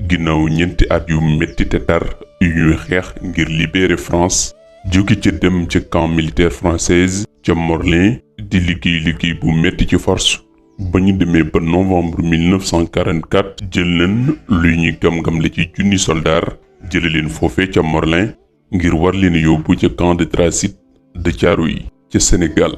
ginnaaw ñeenti at yu metti te tar yu ñuy xeex ngir libérer France jóge ca dem ca camp militaire française ca Morlin di liggéey bu metti ci force ba ñu demee ba novembre 1944 jël nañ luy ñuy gam-gam la ci junni soldaar jële leen foofee ca Morlin ngir war leen yóbbu ca camp de transit de Thiaroye ca Sénégal.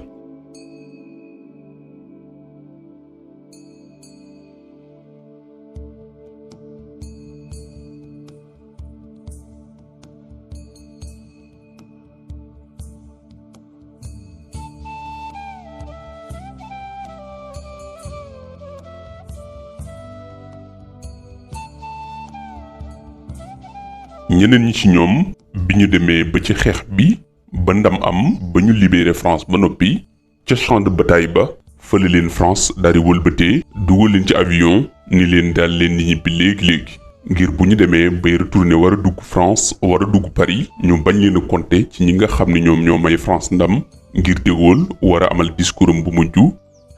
ñeneen ñi ci ñoom bi ñu demee ba ci xeex bi ba ndam am ba ñu libérer France ba noppi ca champ de bataille ba fële leen France daal di wëlbatee dugal leen ci avion ni leen daal leen di ñibbi léegi ngir bu ñu demee bay retourner war a dugg France war a dugg Paris ñu bañ leen a compter ci ñi nga xam ne ñoom ñoo may France ndam ngir De Gaulle war a amal discours am bu mujj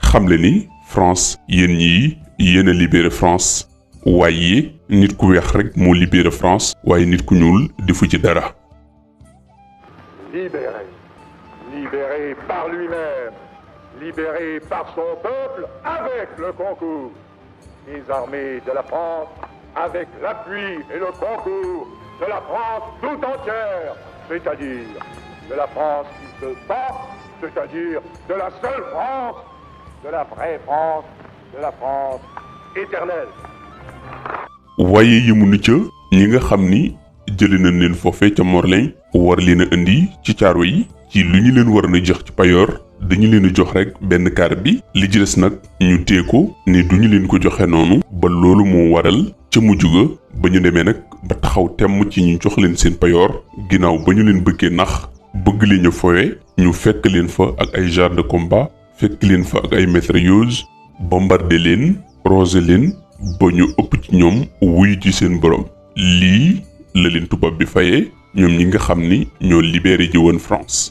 xamle ni France yéen ñii yéen a libérer France. waaye nit ku weex rek moo libéré France waaye nit ku ñuul defu ci dara. Libéré par lui-même, libéré par son peuple avec le concours des armées de la France, avec l'appui et le concours de la France tout entière, c'est-à-dire de la France qui se bat, c'est-à-dire de la seule France, de la vraie France, de la France éternelle. waaye yëmunu ca ñi nga xam ni jëlee nañ leen foofee ca Morlin war leen a indi ci Thiaroye yi ci lu ñu leen war na jox ci payoor dañu leen a jox rek benn quart bi li ci des nag ñu tee ko ni duñu leen ko joxe noonu ba loolu moo waral ca mujj ga ba ñu demee nag ba taxaw temm ci ñu jox leen seen payoor ginnaaw ba ñu leen bëggee nax bëgg leen a fowe ñu fekk leen fa ak ay chars de combat fekk leen fa ak ay mitrailleuses bombarder leen roser leen ba ñu ëpp ci ñoom wuy ci seen borom lii la leen tubaab bi fayee ñoom ñi nga xam ni ñoo libéré ji woon France.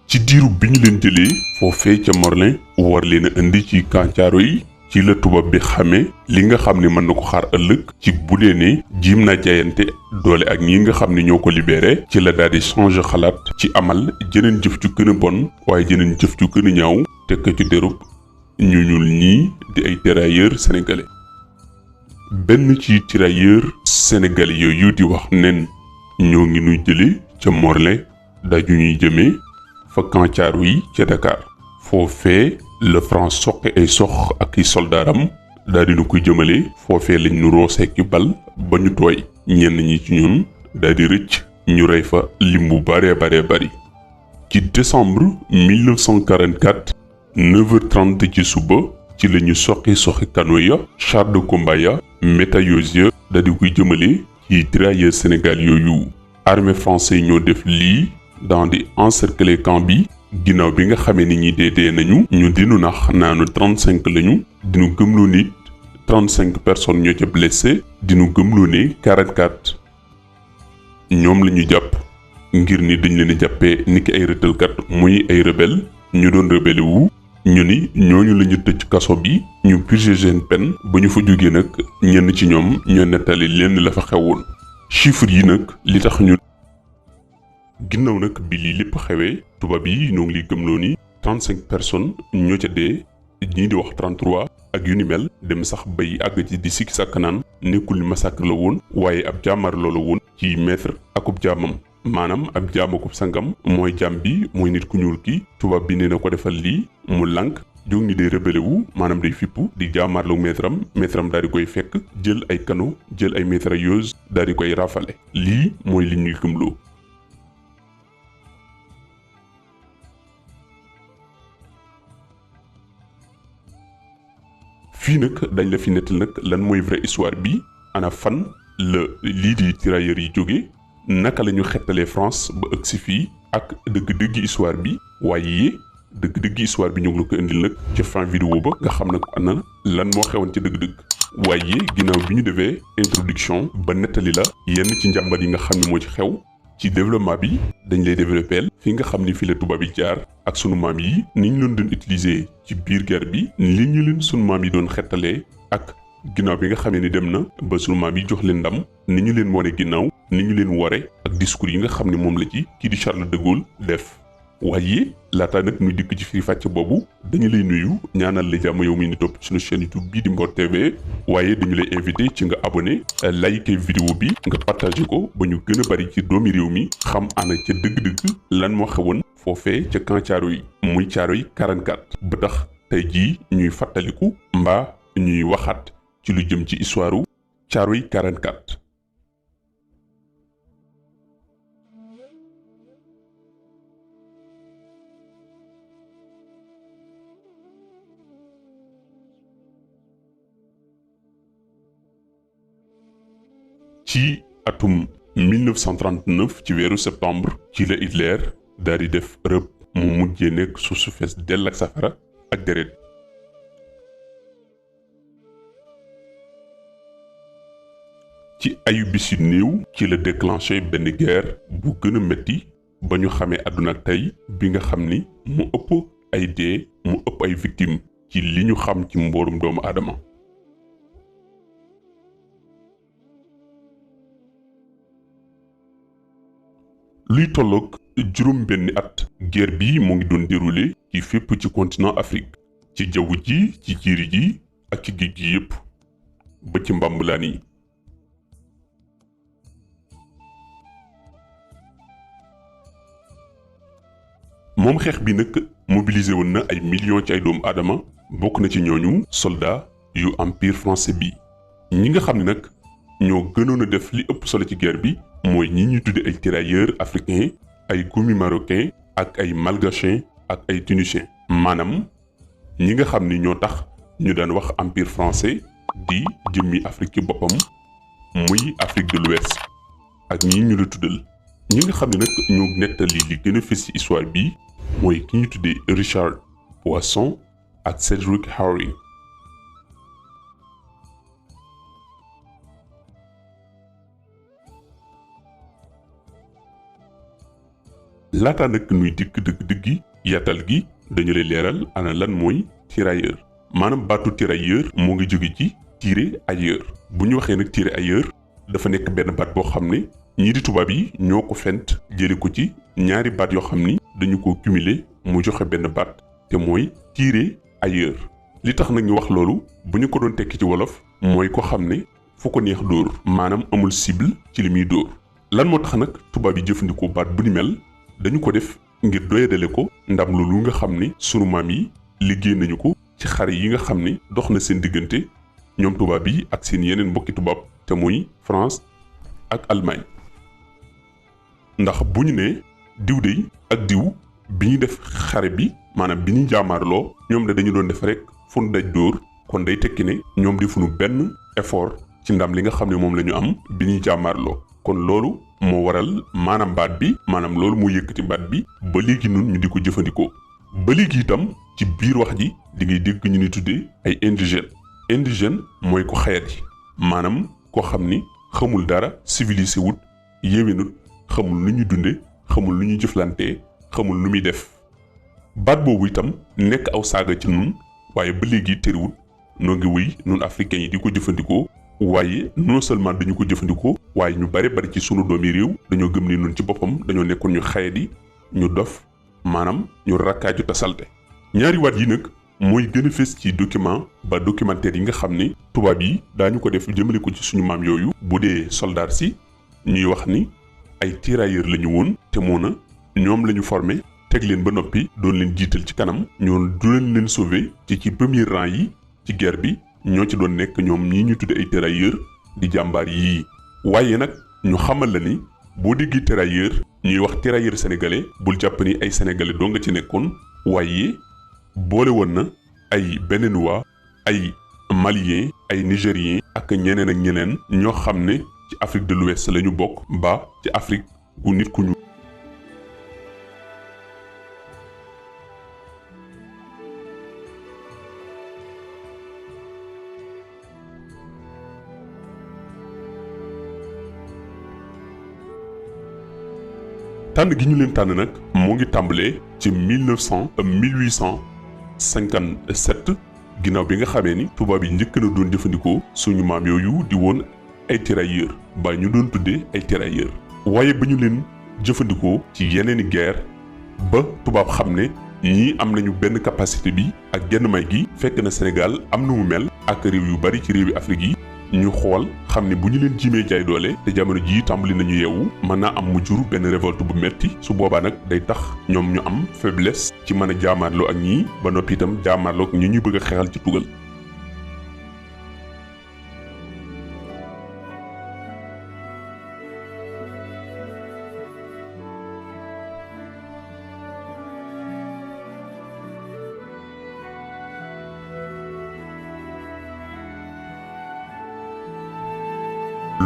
ci diiru bi ñu leen jëlee foofee ca Morlin war leen a indi ci camp Thiaroye yi ci la tubaab bi xamee li nga xam ne mën na ko xaar ëllëg ci bu dee ne jiim naa jaayante doole ak ñi nga xam ne ñoo ko libéré ci la daal di changer xalaat ci amal jeneen jëf ju gën a bon waaye jeneen jëf ju gën a ñaaw teg ko ci derub ñu ñuul ñii di ay tirailleurs sénégalais. benn ci tirailleurs sénégalais yooyu di wax nen ñoo ngi nuy jële ca Morlin daju ñuy jëmee fa camp Thiaroye yi ca Dakar foofee le France soqe ay sox ak i soldaaram daal di nu koy jëmale foofee lañ nu roosee ki bal ba ñu tooy ñenn ñi ci ñun daal di rëcc ñu rey fa lim bu bare bari ci décembre 1944 9h30 ci suba ci la ñu soqi canot ya chars de combat ya mitrailleuses ya daal di koy jëmale ci tirailleurs Sénégal yooyu armée français ñoo def lii dans di encercler camp bi ginnaaw bi nga xamee ni ñi dee nañu ñu dinu nax naanu 35 lañu dinu gëmloo nit 35 personnes ñoo ca blessé dinu gëmloo ne 44 ñoom la ñu jàpp ngir ni dañ leen a jàppee ni ki ay rëtalkat muy ay rebelle ñu doon rebelle wu ñu ni ñooñu la ñu tëj kaso bi ñu purgé seen peine ba ñu fa jógee nag ñenn ci ñoom ñoo nettali lenn la fa xewoon chiffres yi nag li tax ñu ginnaaw nag bi lii lépp xewee tubaab yi ñoo ngi liy gëmloo ni 35 personnes ñoo ca dee ñii di wax 33 ak yu ni mel dem sax bay àgg ci di sikki sàkk naan nekkul ni massacre la woon waaye ab jaamar loola woon ci maître akub jaamam maanaam ab jaamakub sangam mooy jaam bi mooy nit ku ñuul ki tubaab bi nee na ko defal lii mu lànk jóg ni day rebelle wu maanaam day fippu di jaamarlu maître am daal di koy fekk jël ay canot jël ay mitrailleuses daal di koy rafale lii mooy li ñuy gëmloo. fii nag dañ la fi nettal nag lan mooy vraie histoire bi ana fan la lii di tirailleurs yi jóge naka la ñu xettalee France ba ëgsi fii ak dëgg-dëgg histoire bi waaye dëgg-dëgg histoire bi ñu ngi la ko indil nag ca fin vidéo ba nga xam nag ana lan moo xewoon ca dëgg-dëgg. waaye ginnaaw bi ñu defee introduction ba nettali la yenn ci njàmbat yi nga xam ne moo ci xew ci développement bi dañ lay développeel fi nga xam ni fi la tubaab yi jaar ak sunu maam yi ni ñu leen doon utiliser ci biir guerre bi li ñu leen sunu maam yi doon xettalee ak ginnaaw bi nga xamee ni dem na ba sunu maam yi jox leen ndam ni ñu leen wone ginnaaw ni ñu leen ware ak discours yi nga xam ne moom la ci kii di Charles de Gaulle def. waaye laataa nag ñu dikk ci firi fàcc boobu dañu lay nuyu ñaanal la jàmm yow mi ni topp suñu chaîne YouTube bii di Mboor TV waaye dañu lay invité ci nga abonné like vidéo bi nga partagé ko ba ñu gën a bari ci doomi réew mi xam ana ca dëgg-dëgg lan moo xewoon foofee ca camp Thiaroye muy Thiaroye 44 ba tax tey jii ñuy fàttaliku mbaa ñuy waxaat ci lu jëm ci histoire u Thiaroye 44. ci atum 1939 ci weeru septembre ci la Hitler daal di def rëbb mu mujjee nekk suuf su fees dell ak safara ak deret. ci ayu bis yu néew ci la déclenché benn guerre bu gën a metti ba ñu xamee àdduna ak tey bi nga xam ni mu ëpp ay dee mu ëpp ay victimes ci li ñu xam ci mboorum doomu aadama. luy tolloog juróom benni at guerre bi mu ngi doon déroulé ci fépp ci continent Afrique ci jaww ji ci jiiri ji ak ci géej gi yépp ba ci mbambulaan yi. moom xeex bi nag mobilisé woon na ay millions ci ay doomu aadama bokk na ci ñooñu soldat yu empire français bi. ñi nga xam ne nag ñoo gënoon a def li ëpp solo ci guerre bi mooy ñi ñu tudde ay tirailleurs africains ay commis marocains ak ay malgachiens ak ay tunisiens maanaam ñi nga xam ni ñoo tax ñu daan wax empire français di jëmmi Afrique ci boppam muy Afrique de l'Ouest ak ñi ñu la tuddal. ñi nga xam ne nag ñoo nettali li gën a fës ci histoire bi mooy ki ñu tuddee Richard Poisson ak Cedric Howry. laata nag nuy dikk dëgg-dëggi yaatal gi dañu lay leeral ana lan mooy tirailleur maanaam baatu tirailleur moo ngi jóge ci tirer ailleurs. bu ñu waxee nag tirer ailleurs dafa nekk benn baat boo xam ne ñii di tubaab yi ñoo ko fent jële ko ci ñaari baat yoo xam ni dañu ko cumuler mu joxe benn baat te mooy tirer ailleurs. li tax nag ñu wax loolu bu ñu ko doon tekki ci wolof mooy ko xam ne fu ko neex dóor maanaam amul cible ci li muy dóor. lan moo tax nag tubaab yi jëfandikoo baat bu ni mel dañu ko def ngir doyadale ko ndam loolu nga xam ni sunu maam yi liggéey nañu ko ci xare yi nga xam ni dox na seen diggante ñoom tubaab yi ak seen yeneen mbokki tubaab te muy France ak Allemagne. ndax bu ñu nee diw dey ak diw bi ñu def xare bi maanaam bi ñu jaamaarloo ñoom de dañu doon def rek fu nu daj dóor kon day tekki ne ñoom defuñu benn effort ci ndam li nga xam ne moom la ñu am bi ñuy jaamaarloo. kon loolu moo waral maanaam baat bi maanaam loolu moo yëkkati baat bi ba léegi nun ñu di ko jëfandikoo. ba léegi itam ci biir wax ji di ngay dégg ñu ni tuddee ay indigènes. indigène mooy ko xayat yi maanaam koo xam ni xamul dara civilisé wut yéwénut xamul lu ñuy dunde xamul lu ñuy jëflantee xamul lu muy def. baat boobu itam nekk aw saaga ci nun waaye ba léegi tëriwut noo ngi wéy nun africains yi di ko jëfandikoo. waaye non seulement dañu ko jëfandikoo waaye ñu bari ci sunu doomi réew dañoo gëm ni nun ci boppam dañoo nekkoon ñu xayadi ñu dof maanaam ñu rakkaaju te salte. ñaari waat yi nag mooy gën a fës ci document ba documentaire yi nga xam ne tubaab yi daañu ko def jëmale ko ci suñu maam yooyu. bu dee soldat si ñuy wax ni ay tirailleurs la ñu woon te moo na ñoom la ñu formé teg leen ba noppi doon leen jiital ci kanam ñoon du leen sauver ci premier rang yi ci guerre bi. ñoo ci doon nekk ñoom ñii ñu tudde ay tirailleurs di jàmbaar yii. waaye nag ñu xamal la ni boo déggee tirailleur ñuy wax tirailleur sénégalais bul jàpp ni ay sénégalais doo nga ci nekkoon waaye boole woon na ay béninois ay maliens ay nigériens ak ñeneen ak ñeneen ñoo xam ne ci Afrique de l'Ouest la ñu bokk ba ci Afrique gu nit ku ñu. tànn gi ñu leen tànn nag moo ngi tàmbalee ci 1857 ginnaaw bi nga xamee ni tubaab yi njëkk na doon jëfandikoo suñu maam yooyu di woon ay tirailleurs ba ñu doon tuddee ay tirailleurs waaye ba ñu leen jëfandikoo ci yeneeni guerre ba tubaab xam ne ñii am nañu benn capacité bi ak genn may gi fekk na Sénégal am na mu mel ak réew yu bari ci réewi Afrique yi ñu xool xam ne bu ñu leen jiimee jaay doole te jamono jii tàmbali nañu yeewu mën naa am mu jur benn révolte bu metti su boobaa nag day tax ñoom ñu am faiblesse ci mën a jaamaarloo ak ñii ba noppi itam jaamaarloo ak ñi ñuy bëgg a xeexal ci tugal.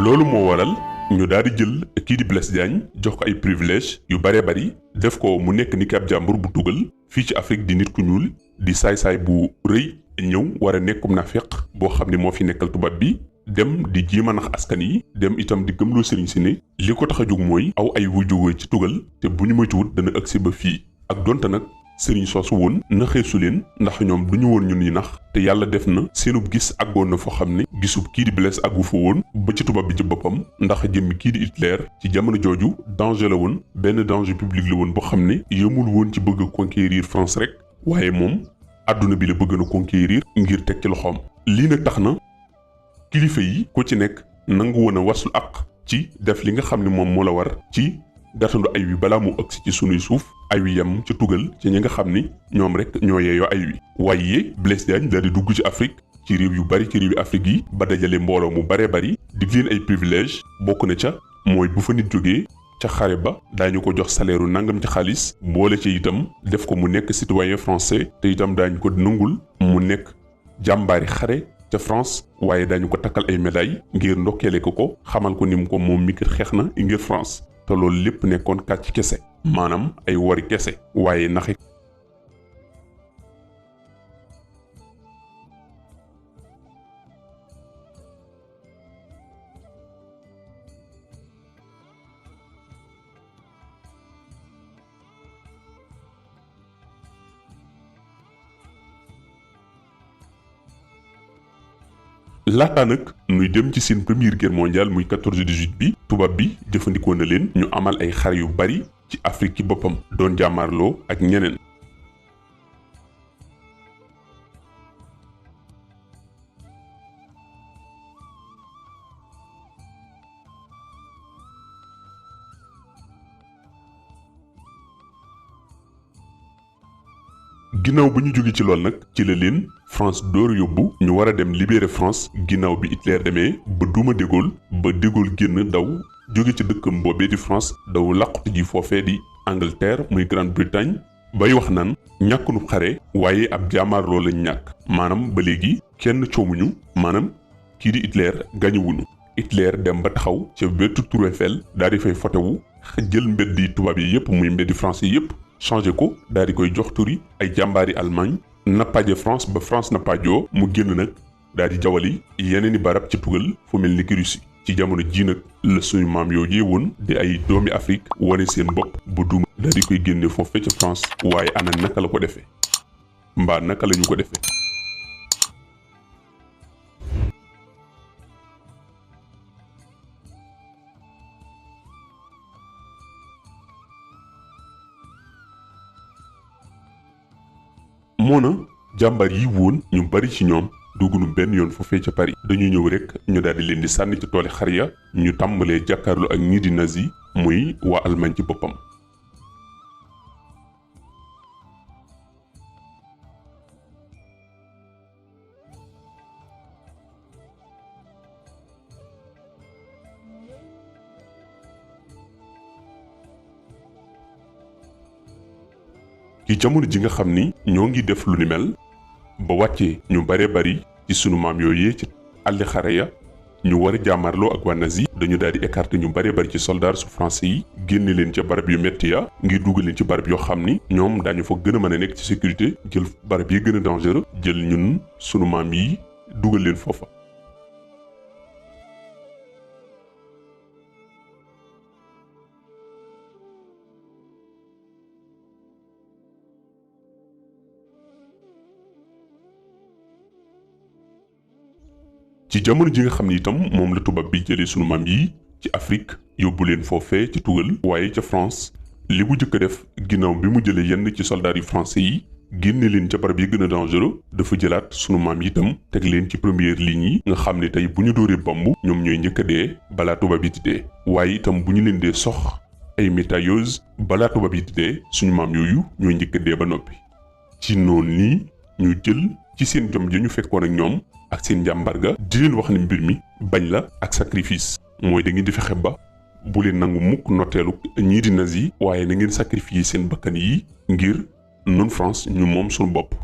loolu moo waral ñu daal di jël kii di Blaise Diagne jox ko ay privilèges yu baree bari def ko mu nekk ni ki ab jàmbur bu tugal fii ci Afrique di nit ku ñuul di saay-saay bu rëy ñëw war a nekkum naafeq boo xam ne moo fi nekkal tubaab bi dem di jéem a nax askan yi dem itam di gëmloo sëriñ si ne li ko tax a jóg mooy aw ay wu jógee ci tugal te bu ñu moytuwut dana agsi ba fii ak donte nag sëriñ soosu woon naxeesu leen ndax ñoom du ñu woon ñun yi nax te yàlla def na seenub gis àggoon na foo xam ne gisub kii di Blaise àggu fa woon ba ci tubaab bi ci boppam ndax jëmmi kii di Hitler ci jamono jooju danger la woon benn danger public la woon boo xam ne yëmul woon ci bëgg a conquérir France rek waaye moom àdduna bi la bëgg na conquérir ngir teg ci loxoom. lii nag tax na kilifa yi ku ci nekk nangu woon a waslu àq ci def li nga xam ne moom moo la war ci gàttandu ay wi balaa mu agsi ci sunuy suuf ay wi yem ci tugal ci ñi nga xam ni ñoom rek ñoo yeeyoo ay wi waaye Blaise Diagne daal di dugg ci Afrique ci réew yu bari ci réewi Afrique yi ba dajale mbooloo mu baree bari dig leen ay privilèges bokk na ca mooy bu fa nit jógee ca xare ba daañu ko jox salaire u nangam ci xaalis boole ci itam def ko mu nekk citoyen français te itam daañu ko nangul mu nekk jàmbaari xare ca France waaye daañu ko takkal ay médailles ngir ndokkeele ko xamal ko ni mu ko moom mi kat xeex na ngir France te loolu lépp nekkoon kàcc kese maanaam ay wari kese waaye naxe laataa nag nuy dem ci seen première guerre mondiale muy 14-18 bi tubaab bi jëfandikoo na leen ñu amal ay xare yu bari ci Afrique ci boppam doon jàmmaarloo ak ñeneen. ginnaaw ba ñu jóge ci lool nag ci la leen France door yóbbu ñu war a dem libérer France ginnaaw bi Hitler demee ba duma De Gaulle ba De Gaulle génn daw jóge ci dëkkam boobee di France daw làqutu ji foofee di Angleterre muy Grande-Bretagne bay wax naan ñàkkunu xare waaye ab jaamaarloo lañ ñàkk maanaam ba léegi kenn coomuñu maanaam kii di Hitler gañuwuñu Hitler dem ba taxaw ca wetu Tour Eiffel daal di fay fotowu jël mbeddi tubaab yi yépp muy mbeddi français yépp changé ko daal di koy jox turi ay jàmbaari Allemagne nappaaje France ba France nappaajoo mu génn nag daal di jawali yeneeni barab ci tugal fu mel ni ki Russie ci jamono ji nag la suñu maam yooyu woon di ay doomi Afrique wane seen bopp bu duma daal di koy génne foofee ca France waaye ana naka la ko defee mbaa naka la ñu ko defee. moona jàmbar yi woon ñu bari ci ñoom duggunu benn yoon foofee ca Paris dañu ñëw rek ñu daal di leen di sànni ci tooli xar ya ñu tàmbalee jàkkaarloo ak ñii di nazi muy waa Allemagne ci boppam. ci jamono ji nga xam ni ñoo ngi def lu ni mel ba wàccee ñu bare bari ci sunu maam yooyee ci àlli xare ya ñu war a jàmmarloo ak waa nazi dañu daal di écarter ñu bare bari ci soldats su français yi génne leen ca barab yu metti ya ngir dugal leen ci barab yoo xam ni ñoom daañu fa gën a mën a nekk ci sécurité jël barab yi gën a dangereux jël ñun sunu maam yi dugal leen foofa. ci jamono ji nga xam ni itam moom la tubaab bi jëlee sunu maam yi ci Afrique yóbbu leen foofee ci tugal waaye ca France li mu jëkk a def ginnaaw bi mu jëlee yenn ci soldats yu français yi génne leen ca barab yi gën a dangereux dafa jëlaat sunu maam yi itam teg leen ci première ligne yi nga xam ne tey bu ñu dóoree bomb ñoom ñooy njëkk a dee balaa tubaab yi di dee waaye itam bu ñu leen dee sox ay mitrailleuses balaa tubaab yi di dee suñu maam yooyu ñooy njëkk a dee ba noppi ci noonu nii ñu jël ci seen jom ja ñu fekkoon ak ñoom ak seen njàmbar ga di leen wax ne mbir mi bañ la ak sacrifice mooy da ngeen di fexe ba bu leen nangu mukk notteelu ñii di nazi waaye na ngeen sacrifier seen bakkan yi ngir nun France ñu moom suñu bopp.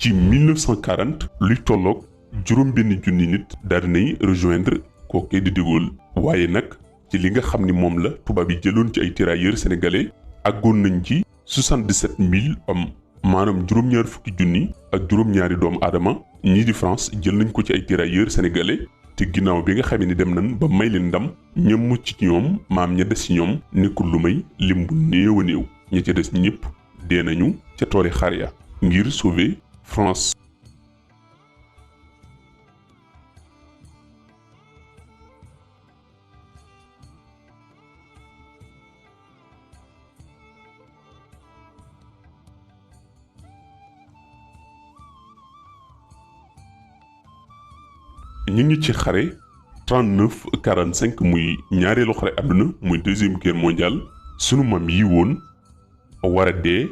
ci 1940 luy tolloog juróom benn junni nit daal dinay rejoindre kooke di De Gaulle waaye nag ci li nga xam ni moom la tubaab yi jëloon ci ay tirailleurs sénégalais àggoon nañ ci 77 000 hommes maanaam juróom-ñaar fukki junni ak juróom-ñaari doomu aadama ñii di France jël nañ ko ci ay tirailleurs sénégalais te ginnaaw bi nga xamee ni dem nañ ba may leen ndam ña mucc ci ñoom maam ña des ci ñoom nekkul lu may lim bu néew a néew ña ca des ñëpp dee nañu ca tooli xare ya ngir sauver France. ñu ngi ci xare 39-45 muy ñaareelu xare àdduna muy deuxième guerre mondiale sunu maam yi woon war a dee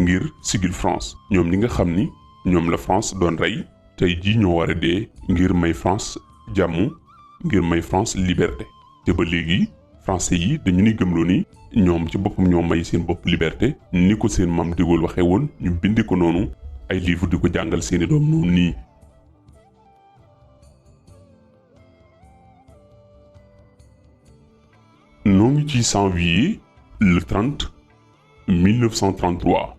ngir sigil France ñoom ñi nga xam ni ñoom la France doon rey tey jii ñoo war a dee ngir may France jàmm ngir may France liberté te ba léegi français yi dañu ni gëmloo ni ñoom ci boppam ñoo may seen bopp liberté ni ko seen maam De Gaulle waxee woon ñu bindi ko noonu ay livre di ko jàngal seeni doom noonu nii. noo ngi ci janvier le 30 1933.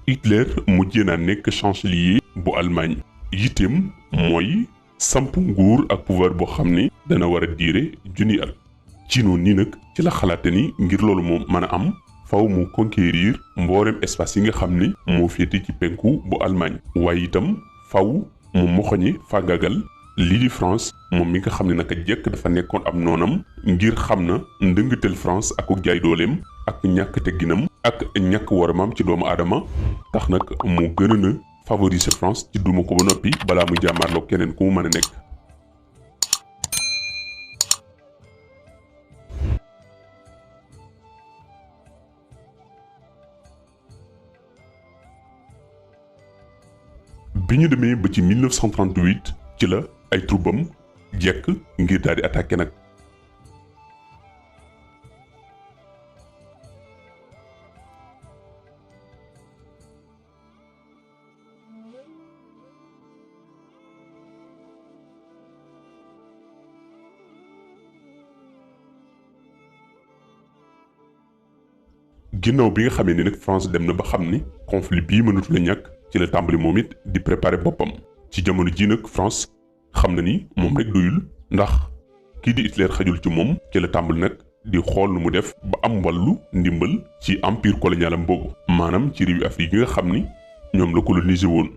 Hitler mujjee naa nekk chancelier bu Allemagne yitteem mooy samp nguur ak pouvoir boo xam ne dana war a diire junni at ci noonu nii nag ci la xalaate ni ngir loolu moom mën a am faw mu conquérir mboolem espace yi nga xam ne moo féete ci penku bu Allemagne waaye itam faw mu moxoñe fàggagal lii di France moom mi nga xam ne naka jekk dafa nekkoon am noonam ngir xam na ndëngatel France ak jaay dooleem ak ñàkk tegginam ak ñàkk waramam ci doomu aadama tax nag mu gën a na favoriser France ci duma ko ba noppi balaa muy jàmmaarloo keneen ku mu mën a nekk. bi ñu demee ba ci 1938 ci la ay troupam jekk ngir daal di attaqué nag. ginnaaw bi nga xamee ni nag France dem na ba xam ni conflit bii mënatu la ñàkk ci la tàmbali moom it di préparer boppam ci jamono ji nag France xam na ni moom rek doyul ndax kii di Hitler xajul ci moom ci la tàmbali nag di xool nu mu def ba am wàllu ndimbal ci empire colonial am boobu maanaam ci réewi Afrique yi nga xam ni ñoom la coloniser woon.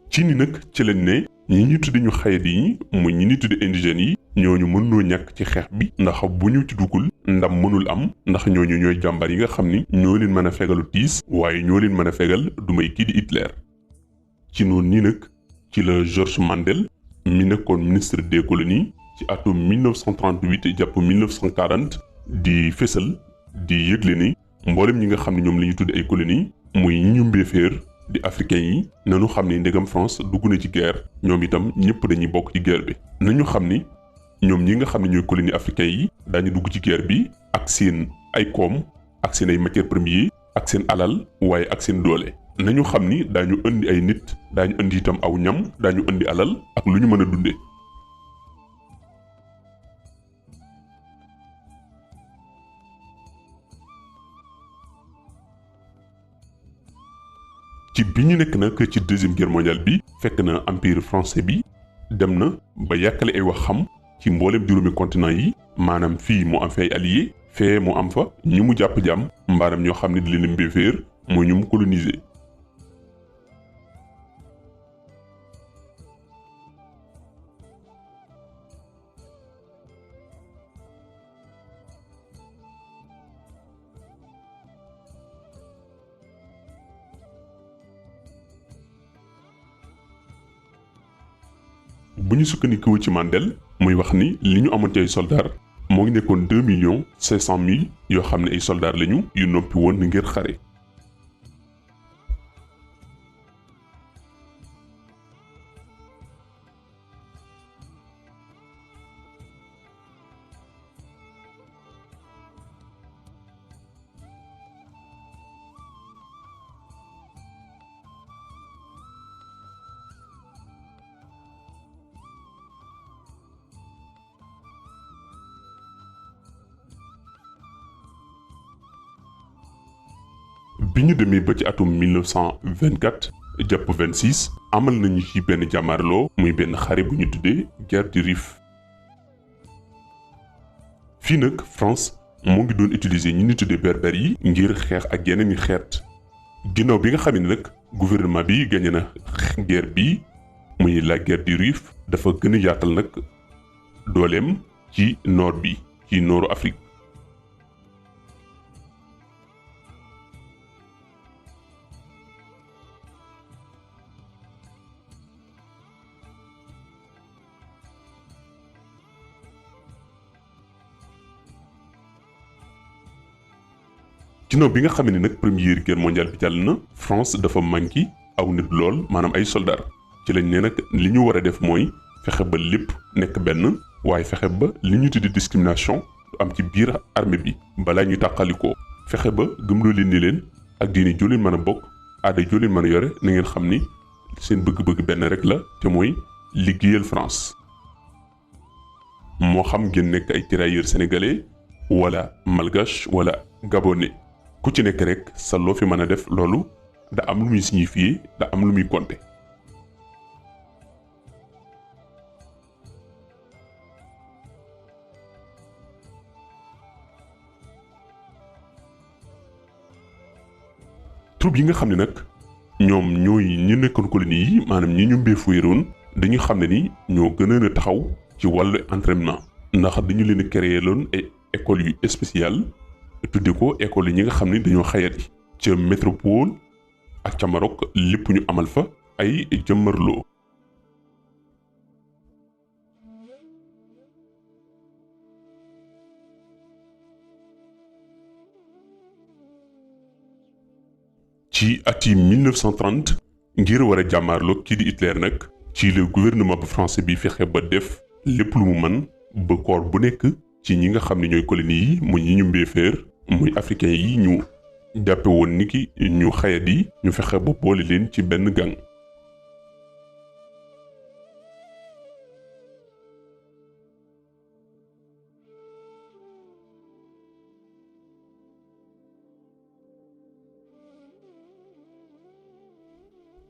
ci ni nag ci lañ ne ñi ñu tudde ñu xayat yi muy ñi ñu tudde indigènes yi ñooñu mënoo ñàkk ci xeex bi ndax bu ñu ci duggul ndam mënul am ndax ñooñu ñooy jàmbar yi nga xam ni ñoo leen mën a fegalu tiis waaye ñoo leen mën a fegal du may kii di Hitler. ci noonu nii nag ci la Georges Mandel mi nekkoon ministre des colonies ci atum 1938 jàpp 1940 di fésal di yëgle ni mboolem ñi nga xam ne ñoom la ñu tudde ay colonies muy ñi ñu mbéeféer di africain yi nañu xam ni ndegam France dugg na ci guerre ñoom itam ñëpp dañuy bokk ci guerre bi nañu xam ni ñoom ñi nga xam ne ñooy colonie africain yi daañu dugg ci guerre bi ak seen ay koom ak seen ay matières premières ak seen alal waaye ak seen doole nañu xam ni daañu indi ay nit daañu indi itam aw ñam daañu indi alal ak lu ñu mën a dunde ci bi ñu nekk nag ci deuxième guerre mondiale bi fekk na empire français bi dem na ba yàkkale ay wax xam ci mboolem juróomi continent yi maanaam fii mu am fi ay alliés fee mu am fa ñu mu jàpp jàmm mbaaram ñoo xam ne di leen mbéeféer mooy ñu mu coloniser bu ñu sukkandikoo ci Mandel muy wax ni li ñu amoon ci ay soldats moo ngi nekkoon 2,500,000 yoo xam ne ay soldats lañu yu noppi woon ngir xare. bi ñu demee ba ci atum 1924 jàpp 26 amal nañu ci benn jàmmaarloo muy benn xare bu ñu tuddee guerre du Rif. fii nag France moo ngi doon utiliser ñi ñu tuddee berbère yi ngir xeex ak yeneen i xeet ginnaaw bi nga xam ne nag gouvernement bi gagné na guerre bi muy la guerre du Rif dafa gën a yaatal nag dooleem ci nord bi ci nooru Afrique. ginnaaw bi nga xam ne nag première guerre mondiale bi jàll na France dafa manqué aw nit lool maanaam ay soldats ci lañ ne nag li ñu war a def mooy fexe ba lépp nekk benn waaye fexe ba li ñu tuddi discrimination du am ci biir armée bi balaa ñuy tàqalikoo fexe ba gëmloo leen ni leen ak diine joo leen mën a bokk aada joo leen mën a yore na ngeen xam ni seen bëgg-bëgg benn rek la te mooy liggéeyal France moo xam ngeen nekk ay tirailleurs sénégalais wala malgache wala gabonais. ku ci nekk rek sa loo fi mën a def loolu da am lu muy signifier da am lu muy compter. troupe yi nga xam ne nag ñoom ñooy ñi nekkoon colonie yi maanaam ñi ñu mbéefuyeroon dañu xam ne ni ñoo gënoon a taxaw ci wàllu entraînement ndax dañu leen a créé loon ay écoles yu spéciales tudde ko école yi ñi nga xam ne dañoo xayati ca métropole ak ca Maroc lépp ñu amal fa ay jëmmarloo. ci ati 1930 ngir war a jàmmaarloo kii di Hitler nag ci le gouvernement bu français bi fexe ba def lépp lu mu mën ba corps bu nekk ci ñi nga xam ne ñooy colonie yi mu ñi ñu mbéeféer muy africain yi ñu jàppe woon ni ki ñu xayat yi ñu fexe ba boole leen ci benn gang.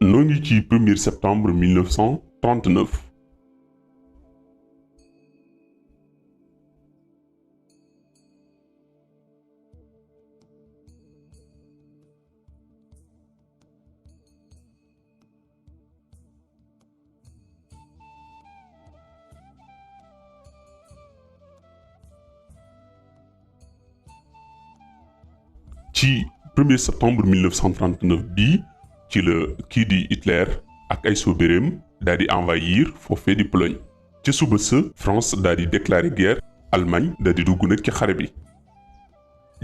noo ngi ci 1er septembre 1939. ci 1er septembre 1939 bii ci la kii di Hitler ak ay sobereem daal di envahir foofee di Pologne ca suba sa France daal di déclarer guerre Allemagne daal di dugg nag ci xare bi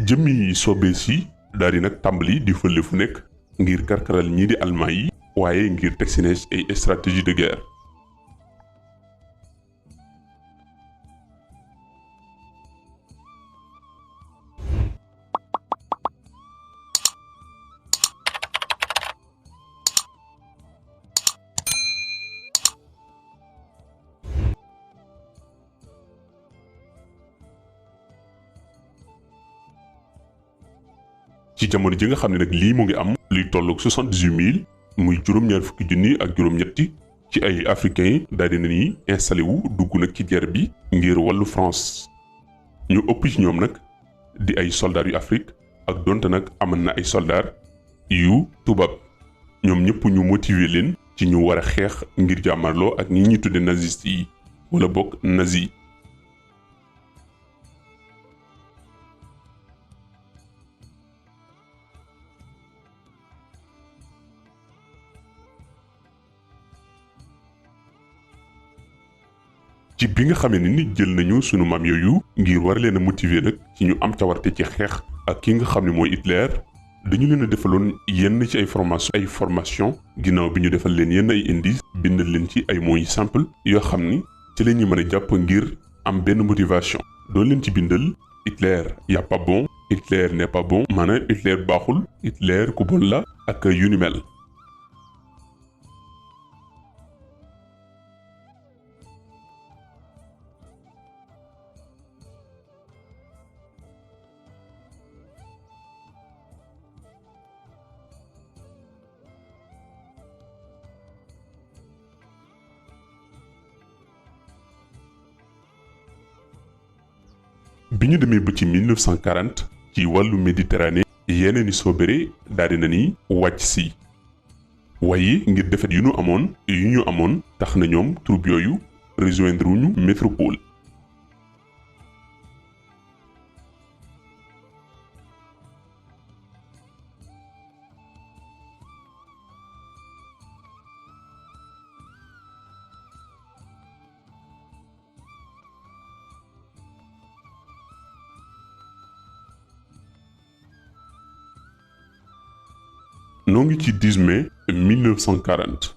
jëmmi soobee si daal di nag tàmbali di fële fu nekk ngir karkaral ñii di allemand yi waaye ngir teg si ne ay stratégie de guerre. ci jamono ji nga xam ne nag lii mu ngi am luy tolloog 78 000 muy juróom-ñaar fukki junni ak juróom-ñetti ci ay africains daal di nañuy installé wu dugg nag ci guerre bi ngir wàllu France. ñu ëpp ci ñoom nag di ay soldats yu Afrique ak donte nag amoon na ay soldats yu tubaab ñoom ñëpp ñu motiver leen ci ñu war a xeex ngir jàmmarloo ak ñi ñuy tudde nazistes yi wala bokk nazi. ci bi nga xamee ni jël nañu sunu maam yooyu ngir war leen a motiver nag ci ñu am cawarte ci xeex ak ki nga xam ne mooy Hitler dañu leen a defaloon yenn ci ay formation ginnaaw bi ñu defal leen yenn ay indices bindal leen ci ay mots simple yoo xam ni ci la ñuy mën a jàpp ngir am benn motivation. doon leen ci bindal Hitler y a pas bon, Hitler n'est pas bon, maanaam Hitler baaxul, Hitler ku bon la ak yu ni mel. bi ñu demee ba ci 1940 ci wàllu Méditerranée yeneen i soobere daal di na ni wàcc si waaye ngir defet yu ñu amoon tax na ñoom troupe yooyu rejoindre wuñu métropole. noo ngi ci 10 mai 1940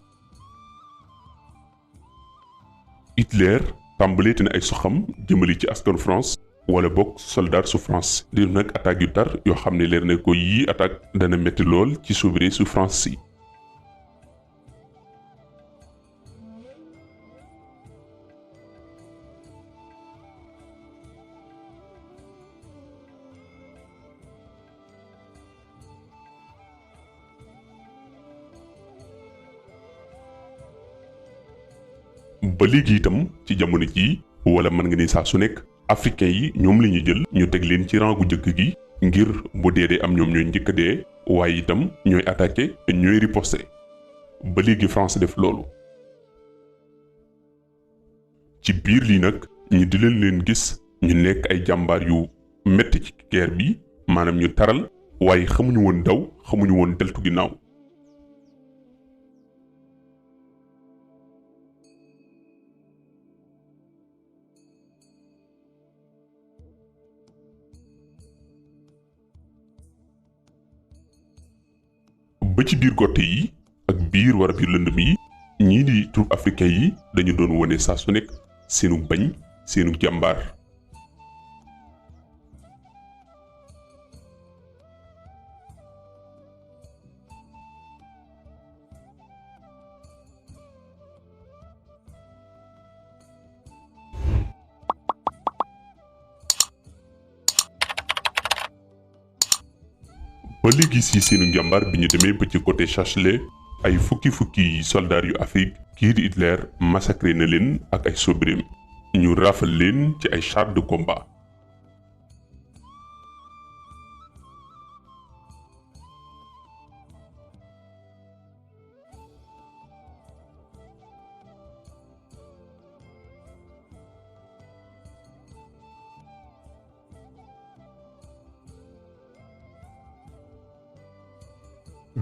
Hitler tàmbaleeti na ay soxam jëmali ci askan France wala bokk soldat su France di nag attaque yu tar yoo xam ne leer na ko yii attaque dana metti lool ci souverain su France si. ba léegi itam ci jamono jii wala mën nga ni saa su nekk africains yi ñoom la ñuy jël ñu teg leen ci rang gu njëkk gi ngir bu dee am ñoom ñooy njëkk a dee waaye itam ñooy attaqué ñooy riposté ba léegi France def loolu. ci biir lii nag ñu di leen gis ñu nekk ay jàmbaar yu metti ci guerre bi maanaam ñu taral waaye xamuñu woon daw xamuñu woon deltu ginnaaw. ba ci biir gotte yi ak biir biir lëndëm yi ñii di troupe africain yi dañu doon wone saa su nekk seenu bañ seenu jàmbaar. ba léegi si seenu njàmbaar bi ñu demee ba ci côté Châtelet ay fukki soldats yu Afrique kii di Hitler massacré na leen ak ay sobreem ñu raafal leen ci ay chars de combat.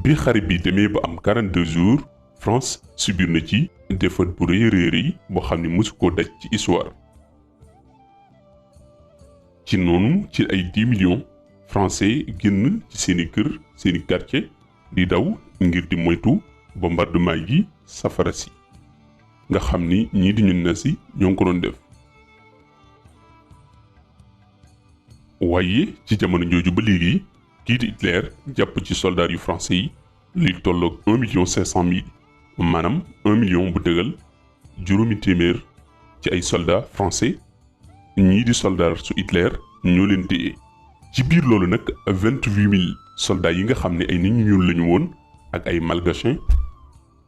bi xare bi demee ba am 42 jours France subir na ci défaite bu rëy boo xam ne mësu koo daj ci histoire. ci noonu ci ay 10 millions français génn ci seeni kër seeni quartier di daw ngir di moytu bombardement yi safara si nga xam ni ñii di ñun nazi ñoo ngi ko doon def. waaye ci jamono jooju ba léegi kii di Hitler jàpp ci soldats yu français yi luy tolloog 1,5 million maanaam 1 million bu tegal juróomi téeméer ci ay soldats français ñii di soldats su Hitler ñoo leen téye. ci biir loolu nag 28 000 soldats yi nga xam ne ay nit ñu ñuul lañu woon ak ay malgaches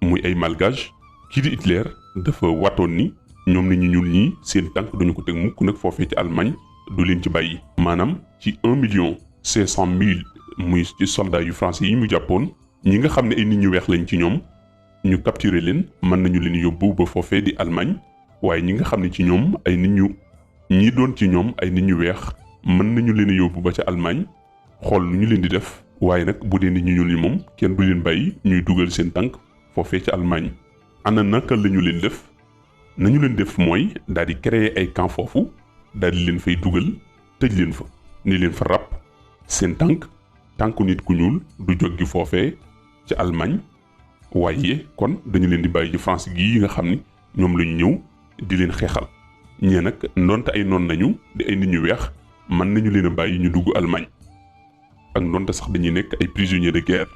muy ay malgaches kii di Hitler dafa watoon ni ñoom nit ñu ñuul ñii seen tànk duñu ko teg mukk nag foofee ci Allemagne du leen ci bàyyi. maanaam ci 1,5 million muy ci soldats yu français yi mu jàppoon ñi nga xam ne ay nit ñu weex lañ ci ñoom ñu capturer leen mën nañu leen yóbbu ba foofee di Allemagne waaye ñi nga xam ne ci ñoom ay nit ñu ñi doon ci ñoom ay nit ñu weex mën nañu leen yóbbu ba ca Allemagne xool nu ñu leen di def waaye nag bu dee nit ñu ñuul ñi moom kenn du leen bàyyi ñuy dugal seen tànk foofee ca Allemagne. ana naka la ñu leen def nañu leen def mooy daal di créer ay camp foofu daal di leen fay dugal tëj leen fa ni leen fa ràpp seen tànku nit ku ñuul du jóg gi foofee ca Allemagne waaye kon dañu leen di bàyyi ci France gii nga xam ni ñoom lañu ñëw di leen xeexal ñee nag ndonte ay noon nañu di ay nit ñu weex mën nañu leen a bàyyi ñu dugg Allemagne ak ndonte sax dañuy nekk ay prisonniers de guerre.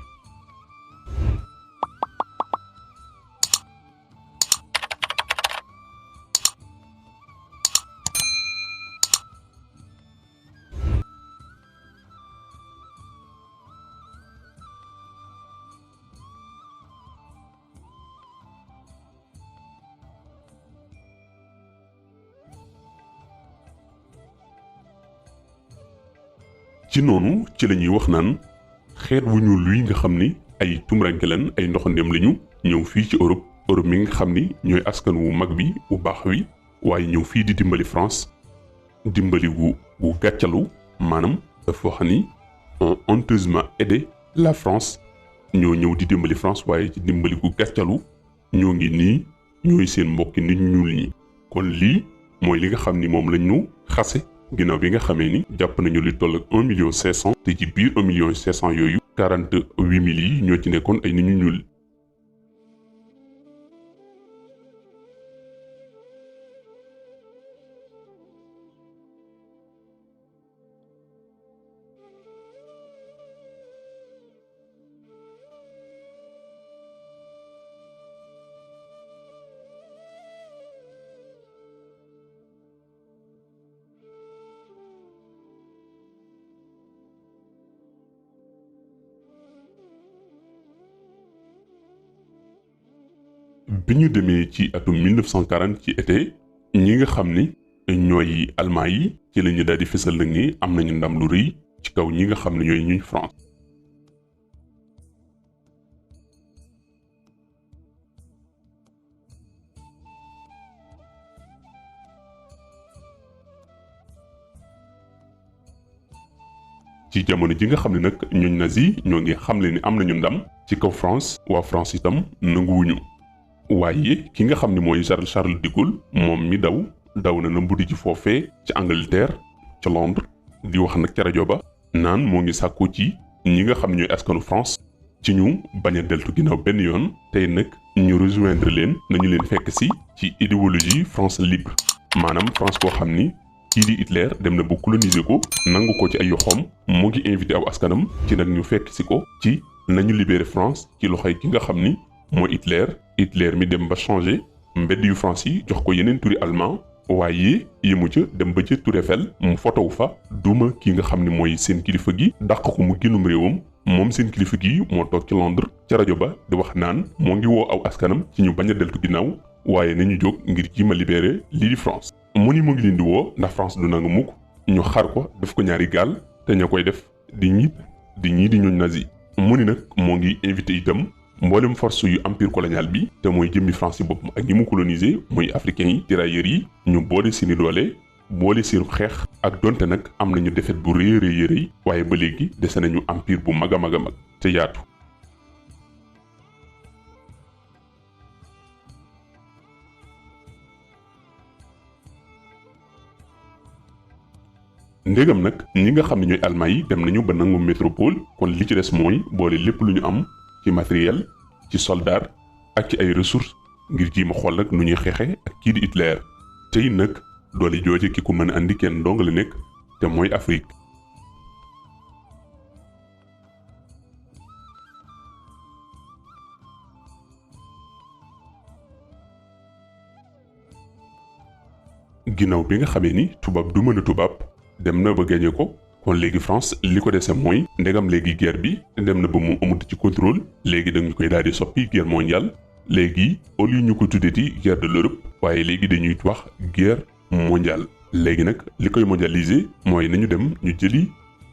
ci noonu ci la ñuy wax naan xeet wu ñuul wi nga xam ni ay tumuranke lan ay ndoxandem lañu ñëw fii ci Europe mi nga xam ni ñooy askan wu mag bi wu baax wi waaye ñëw fii di dimbali France dimbali wu gàccalu maanaam dafa wax ni honteusement aidé la France ñoo ñëw di dimbali France waaye ci dimbali gu gàccalu ñoo ngi nii ñooy seen mbokki nit ñuul ñi. kon lii mooy li nga xam ni moom lañ ñu xase ginnaaw bi nga xamee ni jàpp nañu li toll ak 1,5 million te ci biir 1,5 million yooyu 48 000 yi ñoo ci nekkoon ay nit ñu ñuul. bi ñu demee ci atum 1940 ci été ñi nga xam ni ñooy allemand yi ci la ñu daal di fësal nag ni am nañu ndam lu rëy ci kaw ñi nga xam ne ñooy ñuy France. ci jamono ji nga xam ne nag ñooñ nazi ñoo ngi xamle ni am nañu ndam ci kaw France waa France itam nanguwuñu. waaye ki nga xam ne mooy Charles de Gaulle moom mi daw na mbudi ci foofee ci Angleterre ca Londres di wax nag ca rajo ba naan moo ngi sàkku ci ñi nga xam ne ñooy askanu France ci ñu bañ a deltu ginnaaw benn yoon tey nag ñu rejoindre leen nañu leen fekk si ci idéologie France libre maanaam France koo xam ni kii di Hitler dem na ba coloniser ko nangu ko ci ay yoxoom mu ngi invité aw askanam ci nag ñu fekk si ko ci nañu libérer France ci loxoy ki nga xam ni mooy Hitler mi dem ba changé mbedd yu France yi jox ko yeneen turi allemand waaye yemu ca dem ba ca Tour Eiffel mu fotow fa duma ki nga xam ne mooy seen kilifa gi dàq ko mu génnum réewam moom seen kilifa gi moo toog ci Londres ca rajo ba di wax naan moo ngi woo aw askanam ci ñu bañ a deltu ginnaaw waaye nañu jóg ngir ji ma libéré lii di France. mu ni mu ngi leen di woo ndax France du nangu mukk ñu xar ko def ko ñaari gaal te ña koy def di ñii di ñooñ nazi. mu ni nag moo ngi invité itam mboolem force yu empire colonial bi te mooy jëmmi France ci boppam ak ñi mu colonisé muy africains yi tirailleurs yi ñu boole seeni doole boole seen xeex ak donte nag am nañu défaite bu rëy a rëy waaye ba léegi dese nañu empire bu mag a mag a mag te yaatu. ndégam nag ñi nga xam ne ñooy allemand yi dem nañu ba nangu métropole kon li ci des mooy boole lépp lu ñu am ci matériel ci soldat ak ci ay ressources ngir jiima xool nag nu ñuy xeexe ak kii di Hitler tey nag doole jooje ki ko mën a andi kenn dong la nekk te mooy Afrique. ginnaaw bi nga xamee ni tubaab du mën a tubaab dem na ba gagné ko kon léegi France li ko dese mooy ndegam léegi guerre bi dem na ba mu amut ci contrôle léegi dañu koy daal di soppi guerre mondiale léegi au lieu ñu ko tuddati guerre de l'Europe waaye léegi dañuy wax guerre mondiale. léegi nag li koy mondialiser mooy nañu dem ñu jëli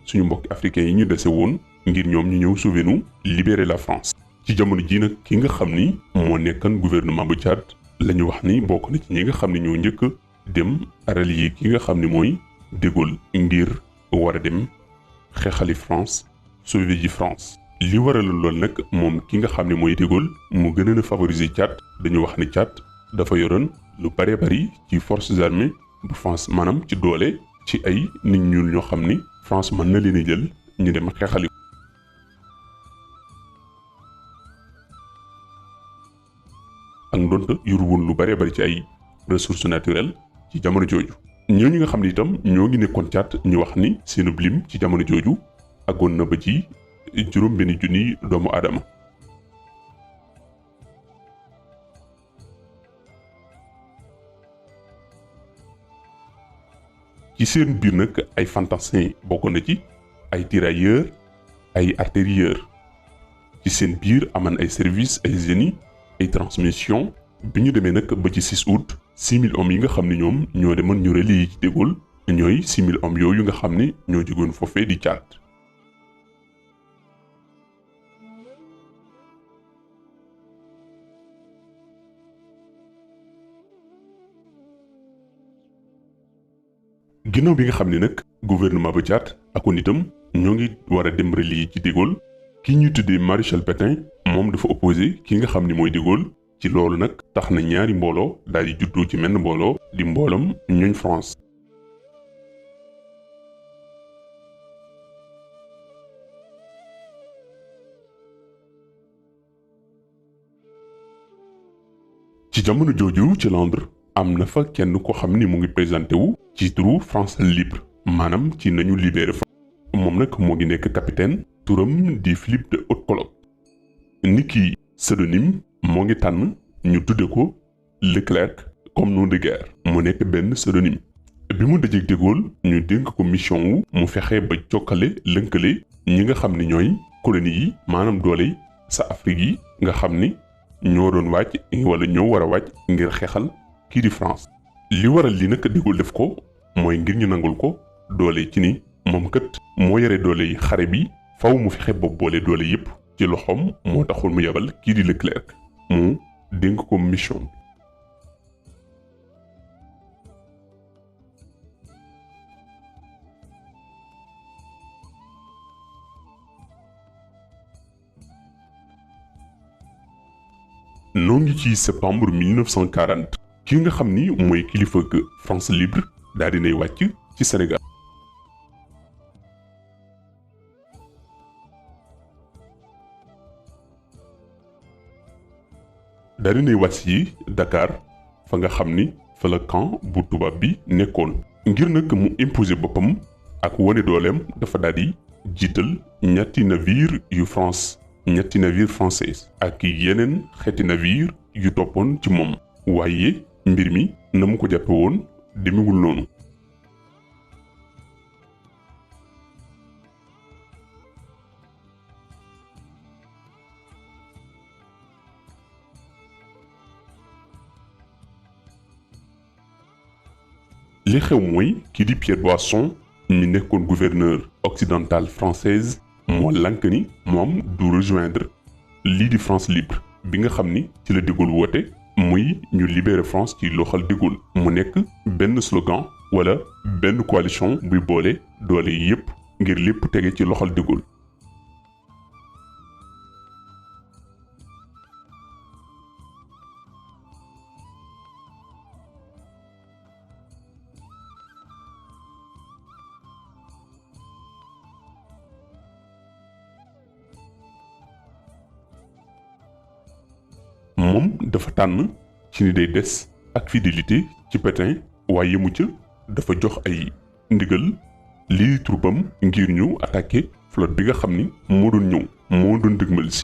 suñu mbokki africains yi ñu dese woon ngir ñoom ñu ñëw sauver nu libérer la France. ci jamono ji nag ki nga xam ni moo nekkan gouvernement bu Tchad la ñu wax ni bokk na ci ñi nga xam ne ñoo njëkk dem rallier ki nga xam ne mooy de Gaulle ngir war a dem xeexali France sauver ji France. li waraloon loolu nag moom ki nga xam ne mooy de Gaulle mu gën a favoriser Tchad dañu wax ni Tchad dafa yoroon lu bare bari ci forces armées bu France maanaam ci doole ci ay nit ñuul ñoo xam ni France mën na leen a jël ñu dem xeexali. ak ndonte yor woon lu bare bari ci ay ressources naturelles ci jamono jooju. ñooñu nga xam ne itam ñoo ngi nekkoon Tchad ñu wax ni seenu lim ci jamono jooju àggoon na ba ci juróom benn junni doomu aadama. ci seen biir nag ay fantassins bokkoon na ci ay tirailleurs ay artilleurs ci seen biir aman ay services ay génie ay transmission. bi ñu demee nag ba ci 6 août 6000 hommes yi nga xam ne ñoom ñoo demoon ñu relier ci de Gaulle ñooy 6000 hommes yooyu nga xam ne ñoo jógoon foofee di Tchad. ginnaaw bi nga xam ne nag gouvernement bu Tchad ak nitam ñoo ngi war a dem relier ci de Gaulle ki ñuy tuddee maréchal Pétain moom dafa opposé ki nga xam ni mooy de Gaulle. ci loolu nag tax na ñaari mbooloo daal di juddoo ci menn mbooloo di mboolam ñooñ France. ci jamono jooju ci Londres am na fa kenn ko xam ni mu ngi présenté wu ci turu France libre maanaam ci nañu libéré fa moom nag moo ngi nekk capitaine turam di Philippe de Haute-Colonne ni ki pseudonyme moo ngi tànn ñu tudde ko Leclerc comme nom de guerre mu nekk benn pseudonyme. bi mu dajeeg de Gaulle ñu dénk ko mission wu mu fexe ba jokkale lënkale ñi nga xam ni ñooy colonie yi maanaam doole sa Afrique yi nga xam ni ñoo doon wàcc wala ñoo war a wàcc ngir xeexal kii di France. li waral li nag de Gaulle def ko mooy ngir ñu nangul ko doole ci ni moom kat moo yore doole yi xare bi faw mu fexe ba boole doole yépp ci loxoom moo taxul mu yebal kii di Leclerc mu dénk ko mission. noo ngi ci septembre 1940 ki nga xam ni mooy kilifa ak France libre daal dinay wàcc ci Sénégal. daal dinay wàcc yi Dakar fa nga xam ni fa la camp bu tubaab bi nekkoon. ngir nag mu imposer boppam ak wone dooleem dafa daal di jiital ñetti navire yu France. ñetti navire français ak yeneen xeeti navire yu toppoon ci moom waaye mbir mi na mu ko jàppe woon demewul noonu. li xew mooy kii di Pierre Boisson mi nekkoon gouverneur occidental française moo lank ni moom du rejoindre lii di France libre bi nga xam ni ci la de Gaulle woote muy ñu libérer France ci loxol de Gaulle mu nekk benn slogan wala benn coalition buy boole doole yépp ngir lépp tege ci loxol de Gaulle. moom dafa tànn ci ni day des ak fidélité ci Pétain waaye yemu ca dafa jox ay ndigal lii troupam ngir ñu attaquer flotte bi nga xam ni moo doon ñëw moo doon dëgmal si.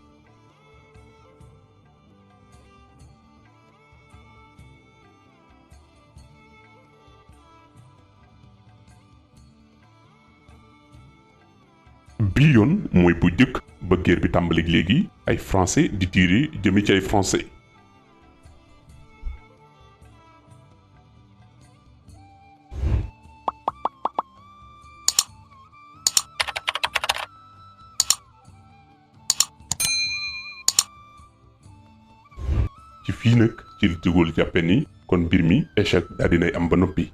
bii yoon mooy bu jëkk ba guerre bi tàmbaleeg léegi ay français di tirer jëme ci ay français. ci fii nag ci la De Gaulle jàppe ni kon mbir mi échec daal dinay am ba noppi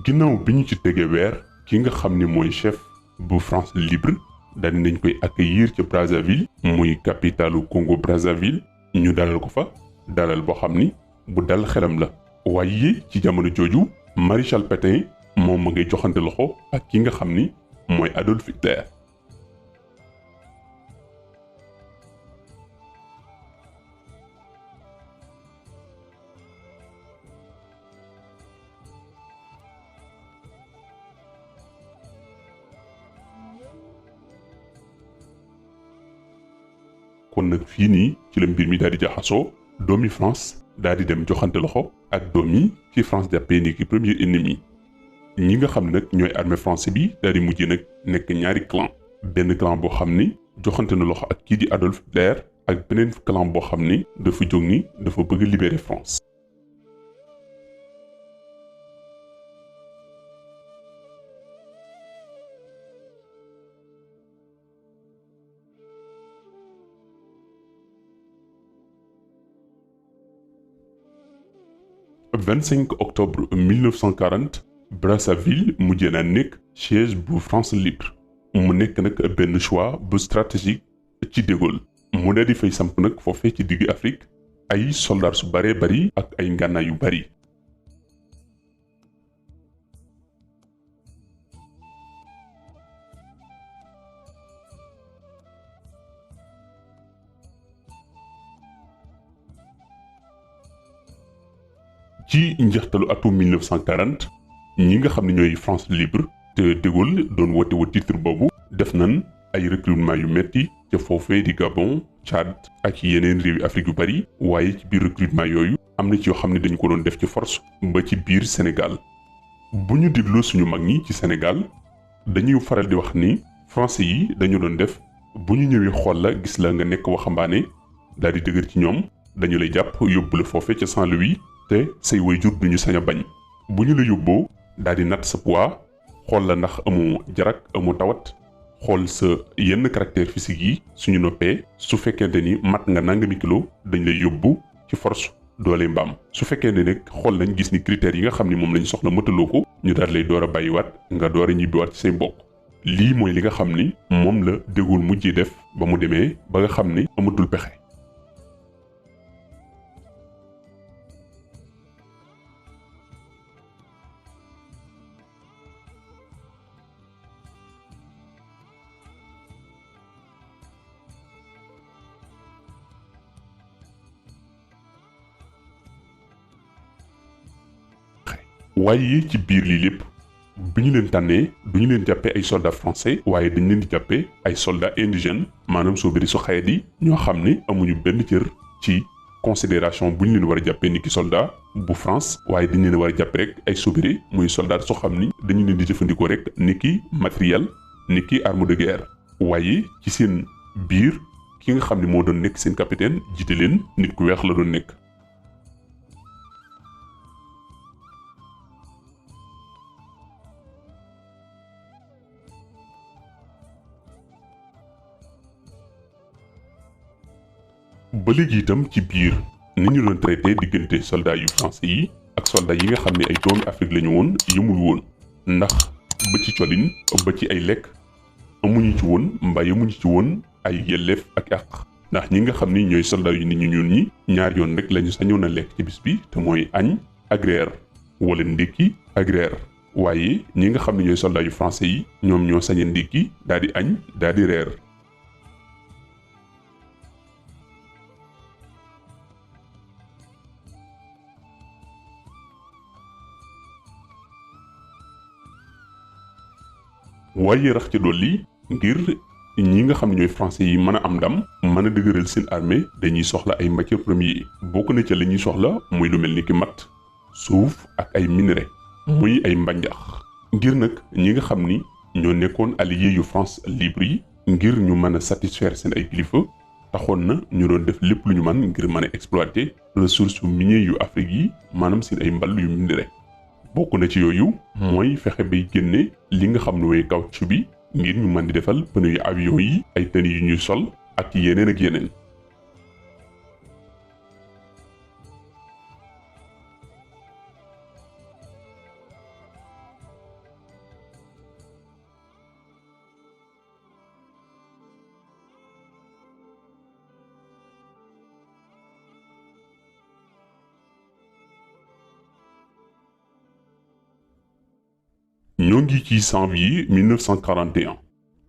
ginnaaw bi ñu ci tegee weer ki nga xam ni mooy chef bu France libre daal dinañ koy accueillir ci Brazzaville muy capitalu Congo Brazzaville ñu dalal ko fa dalal boo xam ni bu dal xelam la waaye ci jamono jooju maréchal Pétain moom ma ngay joxante loxo ak ki nga xam ni mooy Adolf Hitler. kon nag fii nii ci la mbir mi daal di jaxasoo doomi France daal di dem joxante loxo ak doomi ci France jàppee ni ki premier ennemi ñi nga xam ne nag ñooy armée français bi daal di mujj nag nekk ñaari clan benn clan boo xam ni joxante na loxo ak kii di Adolf Hitler ak beneen clan boo xam ni dafa jóg ni dafa bëgg a libérer France. Le 25 octobre 1940 Brazzaville mujjee naa nekk siège bu France libre mu nekk nag benn choix bu stratégique ci De Gaulle mu daal di fay samp nag foofee ci digg Afrique ay soldats su baree bari ak ay ngànnaay yu bari. ci njeextalu atum 1940 ñi nga xam ne ñooy France libre te De Gaulle doon woote wa titre boobu def nañ ay recrutement yu metti ca foofee di Gabon Tchad ak yeneen réewi Afrique yu bari waaye ci biir recrutement yooyu am na ci yoo xam ne dañu ko doon def ci force ba ci biir Sénégal. bu ñu dégloo suñu mag ñi ci Sénégal dañuy faral di wax ni français yi dañu doon def bu ñu ñëwee xool la gis la nga nekk waxambaane daal di dëgër ci ñoom dañu lay jàpp yóbbu la foofee ca Saint-Louis te say waajur duñu sañ a bañ bu ñu la yóbboo daal di natt sa poids xool la ndax amoo jarak amoo tawat xool sa yenn caractère physique yi suñu noppee su fekkente ni mat nga nangami kilo dañ lay yóbbu ci force doole mbaam su fekkee ne nag xool nañ gis ni critères yi nga xam ni moom lañ soxla mëtaloo ko ñu daal lay door a bàyyiwaat nga door a ñibbiwaat ci say mbokk lii mooy li nga xam ni moom la De Gaulle mujjee def ba mu demee ba nga xam ni amatul pexe. waaye ci biir lii lépp bi ñu leen tànnee du ñu leen jàppee ay soldats français waaye dañ leen di jàppee ay soldats indigènes maanaam soo bëri su xayat yi ñoo xam ne amuñu benn cër ci considération bu ñu leen war a jàppee ni ki soldat bu France waaye dañ leen war a jàppee rek ay soubiré muy soldats soo xam ni dañu leen di jëfandikoo rek ni ki matériel ni ki arme de guerre waaye ci seen biir ki nga xam ne moo doon nekk seen capitaine jiite leen nit ku weex la doon nekk. ba léegi itam ci biir ni ñu doon traité diggante soldats yu français yi ak soldats yi nga xam ne ay doomi Afrique lañu woon yëmul woon ndax ba ci colin ba ci ay lekk amuñu ci woon mbaa yemuñu ci woon ay yelleef ak àq ndax ñi nga xam ni ñooy soldats yu nit ñu ñuul ñi ñaar yoon rek lañu sañoon a lekk ci bis bi te mooy añ ak reer wala ndékki ak reer waaye ñi nga xam ne ñooy soldats yu français yi ñoom ñoo sañ a ndékki daal di añ daal di reer. waaye rax ci dolli ngir ñi nga xam ne ñooy français yi mën a am ndam mën a dëgëral seen armée dañuy soxla ay matières premières bokk na ca la ñuy soxla muy lu mel ni ki mat suuf ak ay minerais muy ay mbanjax ngir nag ñi nga xam ni ñoo nekkoon alliés yu France libre yi ngir ñu mën a satisfaire seen ay kilifa taxoon na ñu doon def lépp lu ñu mën ngir mën a exploiter ressources minières yu Afrique yi maanaam seen ay mball yu minerais bokk na ci yooyu mooy fexe bay génne li nga xam ne mooy caoutchouc bi ngir ñu mën di defal pneu yu avion yi ay tenues yu ñuy sol ak yeneen ak yeneen. ñoo ngi ci janvier 1941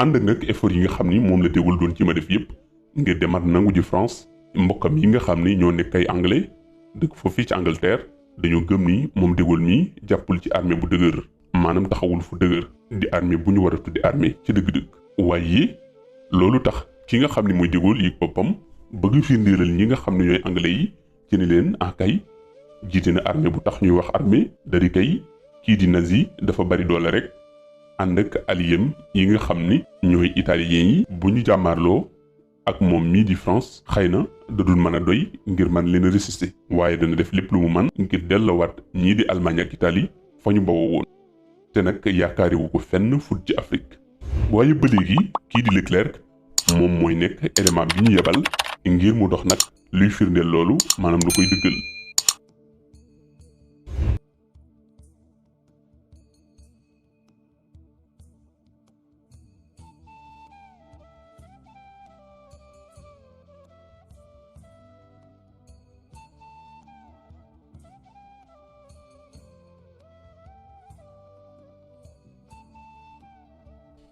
ànd nag effort yi nga xam ni moom la De Gaulle doon ci ma def yépp ngir demaat nangu ji France mbokkam yi nga xam ni ñoo nekk ay anglais dëkk foofu ci Angleterre dañoo gëm ni moom De Gaulle mi jàppul ci armée bu dëgër maanaam taxawul fu dëgër di armée bu ñu war a tuddi armée ci dëgg-dëgg waaye loolu tax ki nga xam ni mooy De Gaulle yi boppam bëgg firndeelal ñi nga xam ne ñooy anglais yi ci ni leen kay jiite na armée bu tax ñuy wax armée dari kay kii di nazi dafa bari doole rek ànd ak alliés yi nga xam ni ñooy italiens yi bu ñu jàmmaarloo ak moom mii di France xëy na da dul mën a doy ngir man leen a résister waaye dana def lépp lu mu man ngir dellowaat ñii di Allemagne ak Italie fa ñu bawoo woon te nag yaakaariwu ko fenn fut ci Afrique waaye ba léegi kii di Leclerc moom mooy nekk élément bi ñu yebal ngir mu dox nag luy firndeel loolu maanaam lu koy dëggal.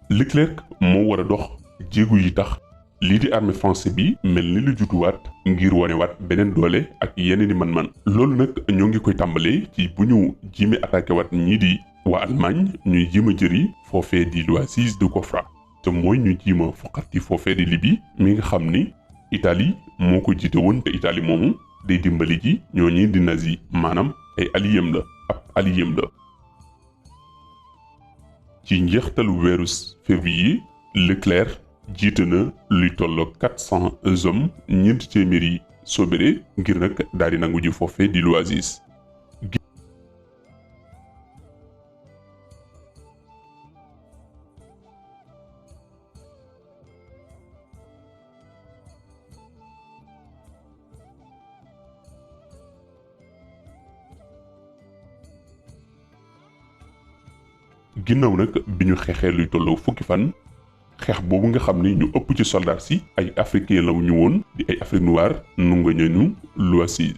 Leclerc moo war a dox jéegu yi tax lii di armée français bi mel ni lu jutuwaat ngir wanewaat beneen doole ak yeneen i man-man loolu nag ñoo ngi koy tàmbalee ci bu ñu jiime attaqué waat ñii di waa Allemagne ñuy jéem a jëri foofee di l'Oasis de Kofra te mooy ñu jiima foqati foofee di Libye mi nga xam ni Italie moo ko jiite woon te Italie moomu day dimbali ji ñooñi di nazi maanaam ay alliés la ab allié la. ci njeextalu weeru février Leclerc jiite na luy tolloo 400 hommes ñeenti téeméeri sobere ngir nag daal di nangu ji foofee di l'Oasis. ginnaaw nag bi ñu xeexee luy tolloo fukki fan xeex boobu nga xam ni ñu ëpp ci soldats si ay africains la ñu woon di ay Afrique noire nunga ñooñu l'Oasis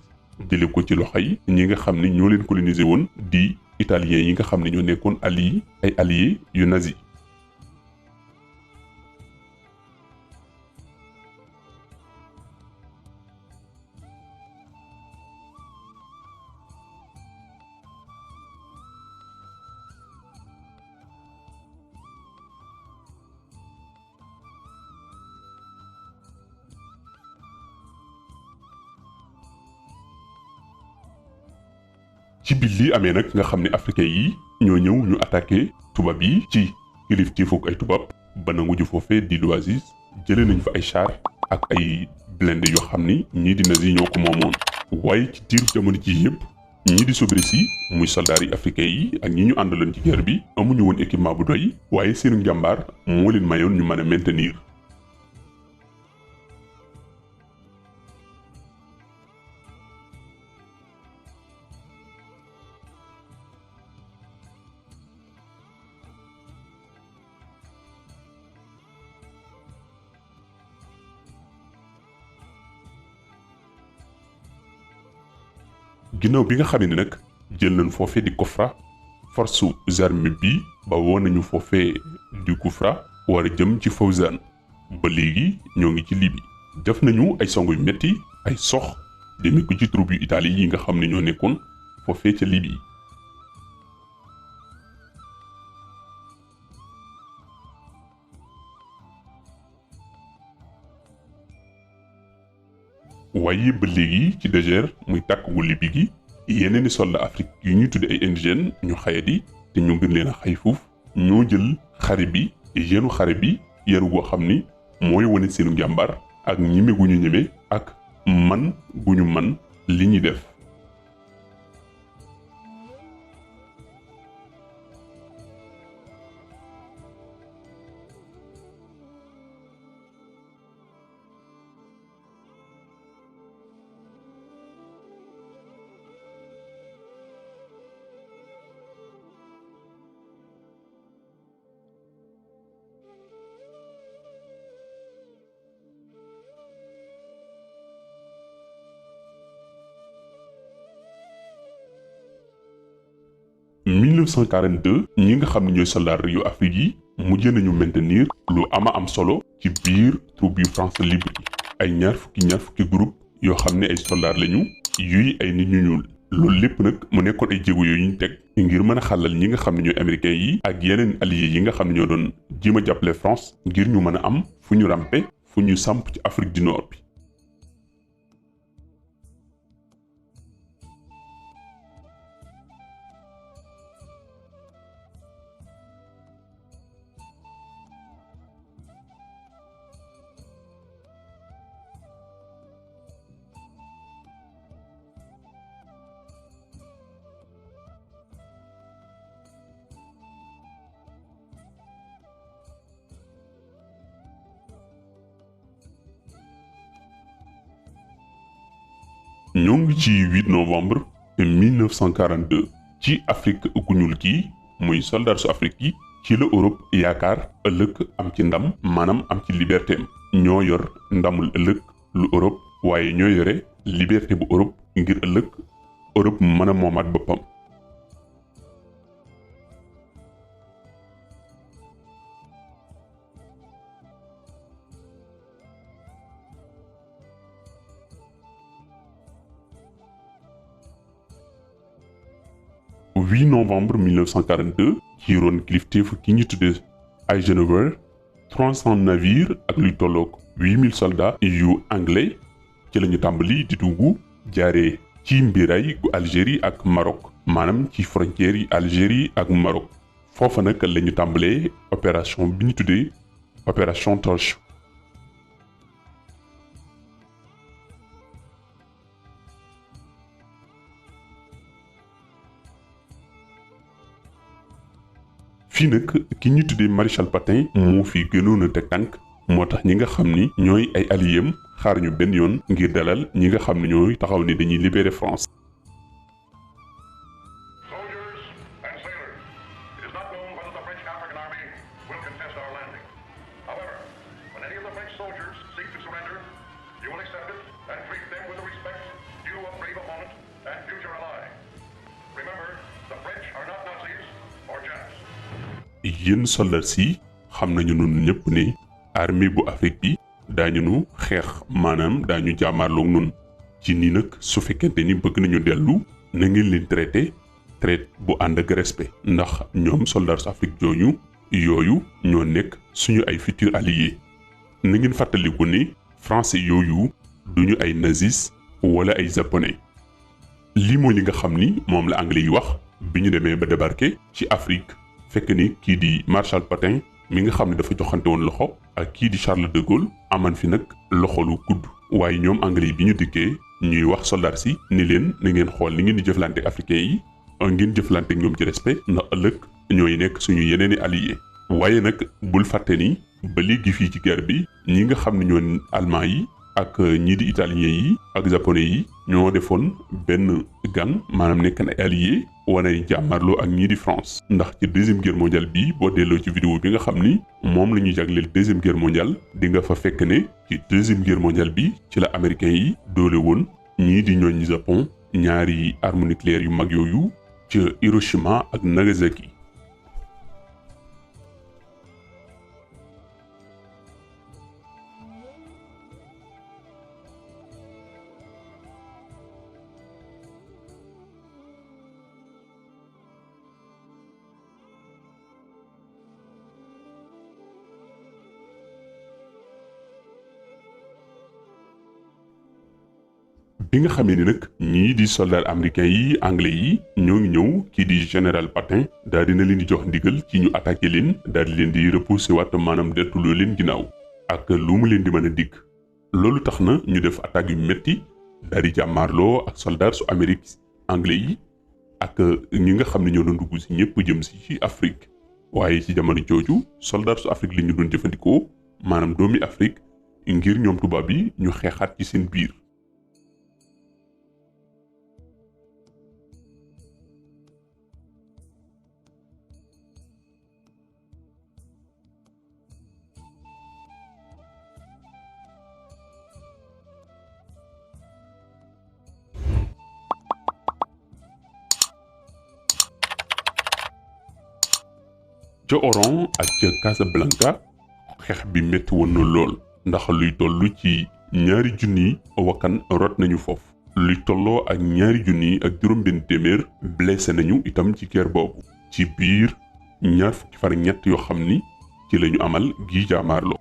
jële ko ci loxo yi ñi nga xam ni ñoo leen colonisé woon di italiens yi nga xam ne ñoo nekkoon ay alliés yu nazi. ci biir lii amee nag nga xam ne africains yi ñoo ñëw ñu attaqué tubaab yi ci kilifteefug ay tubaab ba nangu ji foofee di l'Oasis jëlee nañ fa ay char ak ay blindés yoo xam ni ñii di nazi ñoo ko moomoon waaye ci diiru jamono ci yëpp ñii di sobres yi muy soldats yi africains yi ak ñi ñu àndaloon ci guerre bi amuñu woon équipement bu doy waaye seenu njàmbaar moo leen mayoon ñu mën a maintenir. ginnaaw bi nga xam ne nag jël nañ foofee di Kofra force armée bi ba woon nañu foofee di Kufra war a jëm ci Fawzan ba léegi ñoo ngi ci Libye def nañu ay song yu metti ay sox demee ko ci troupe yu Italie yi nga xam ne ñoo nekkoon foofee ca Libye. waaye ba léegi ci désert muy tàkk gu Libye gi yeneeni soldat Afrique yu ñuy tudde ay indigènes ñu xayadi te ñu gën leen a xay fuuf ñoo jël xare bi yenu xare bi yenu goo xam ni mooy wane seenu njàmbaar ak ñime gu ñu ñeme ak man gu ñu man li ñuy def. En 1942 ñi nga xam ne ñooy soldat yu Afrique yi mujj nañu maintenir lu am solo ci biir troupe yu France libre yi ay ñaar fukki groupe yoo xam ne ay soldat lañu yuy ay nit ñu ñuul loolu lépp nag mu nekkoon ay jéego yooyu ñu teg ngir mën a xàllal ñi nga xam ne ñooy américains yi ak yeneen alliés yi nga xam ne ñoo doon jéem a jàppale France ngir ñu mën a am fu ñu rampe fu ñu samp ci Afrique du Nord bi. ñoo ngi ci 8 novembre 1942 ci Afrique gu ñuul gi muy soldat su Afrique yi ci la Europe yaakaar ëllëg am ci ndam maanaam am ci liberté am ñoo yor ndamul ëllëg lu Europe waaye ñoo yore liberté bu Europe ngir ëllëg Europe mën a moomaat boppam. Le 8 novembre 1942 ci ron kilifteefu ki ñu tuddee Eisenhower 300 navires ak luy tolloog 8000 soldats yu anglais ci lañu tàmbali di dugg jaaree ci mbiraay gu Algérie ak Maroc maanaam ci frontières yi Algérie ak Maroc foofa nag lañu tàmbalee opération bi ñu tuddee opération Torche. fii nag ki ñu tuddee maréchal Pétain moo fi gënoon a teg tànk moo tax ñi nga xam ni ñooy ay alliés xaar ñu benn yoon ngir dalal ñi nga xam ne ñooy taxaw ni dañuy libérer France. Soldiers and sailors, it is not known whether the French African Army will contest our landing. However, when any of the French soldiers seek to surrender, you will accept it and treat them with the respect due a brave opponent and future ally. Remember, the French are not Nazis or Japs. yéen soldat si xam nañu nun ñëpp ne armée bu Afrique bi daañu nu xeex maanaam daañu jàmmaarloog nun ci nii nag su fekkente ni bëgg nañu dellu na ngeen leen traité bu ànd ak respect ndax ñoom soldats Afrique yooyu ñoo nekk suñu ay futurs alliés na ngeen fàttaliku ne français yooyu duñu ay nazis wala ay japonais lii mooy li nga xam ni moom la anglais yi wax bi ñu demee ba débarquer ci Afrique fekk ni kii di maréchal Pétain mi nga xam ne dafa joxante woon loxo ak kii di Charles de Gaulle aman fi nag loxo lu gudd waaye ñoom anglais yi bi ñu dikkee ñuy wax soldats si ni leen na ngeen xool ni ngeen di jëflante africains yi ngeen jëflante ñoom ci respect ndax ëllëg ñooy nekk suñu yeneeni alliés waaye nag bul fàtte ni ba léegi fii ci guerre bi ñi nga xam ne ñoo allemand yi ak ñii di italiens yi ak japonais yi ñoo defoon benn gang maanaam nekk na alliés wane jàmmarloo ak ñii di France ndax ci deuxième guerre mondiale bi boo delloo ci vidéo bi nga xam ni moom la ñu jagleel deuxième guerre mondiale di nga fa fekk ne ci deuxième guerre mondiale bi ci la américains yi doole woon ñii di ñooñ Japon ñaari armes nucléaires yu mag yooyu ca Hiroshima ak Nagasaki. bi nga xamee ni nag ñii di soldat américain yi anglais yi ñoo ngi ñëw kii di général Pétain daal dina leen di jox ndigal ci ñu attaqué leen daal di leen di repousser waat maanaam deltuloo leen ginnaaw ak lu mu leen di mën a digg. loolu tax na ñu def attaque yu metti daal di jàmmaarloo ak soldat su Amérique anglais yi ak ñi nga xam ne ñoo doon dugg si ñëpp jëm si ci Afrique. waaye ci jamono jooju soldat su Afrique li ñu doon jëfandikoo maanaam doomi Afrique ngir ñoom tubaab yi ñu xeexaat ci seen biir. ca Oran ak ca Casablanca xeex bi métti woon na lool ndax luy toll ci 2,000 wakkan rot nañu foofu luy tolloo ak 2,000 ak juróom-benn téeméer blessé nañu itam ci guerre boobu ci biir 2 fukki fan ak ñett yoo xam ni ci lañu amal gi jaamaarloo.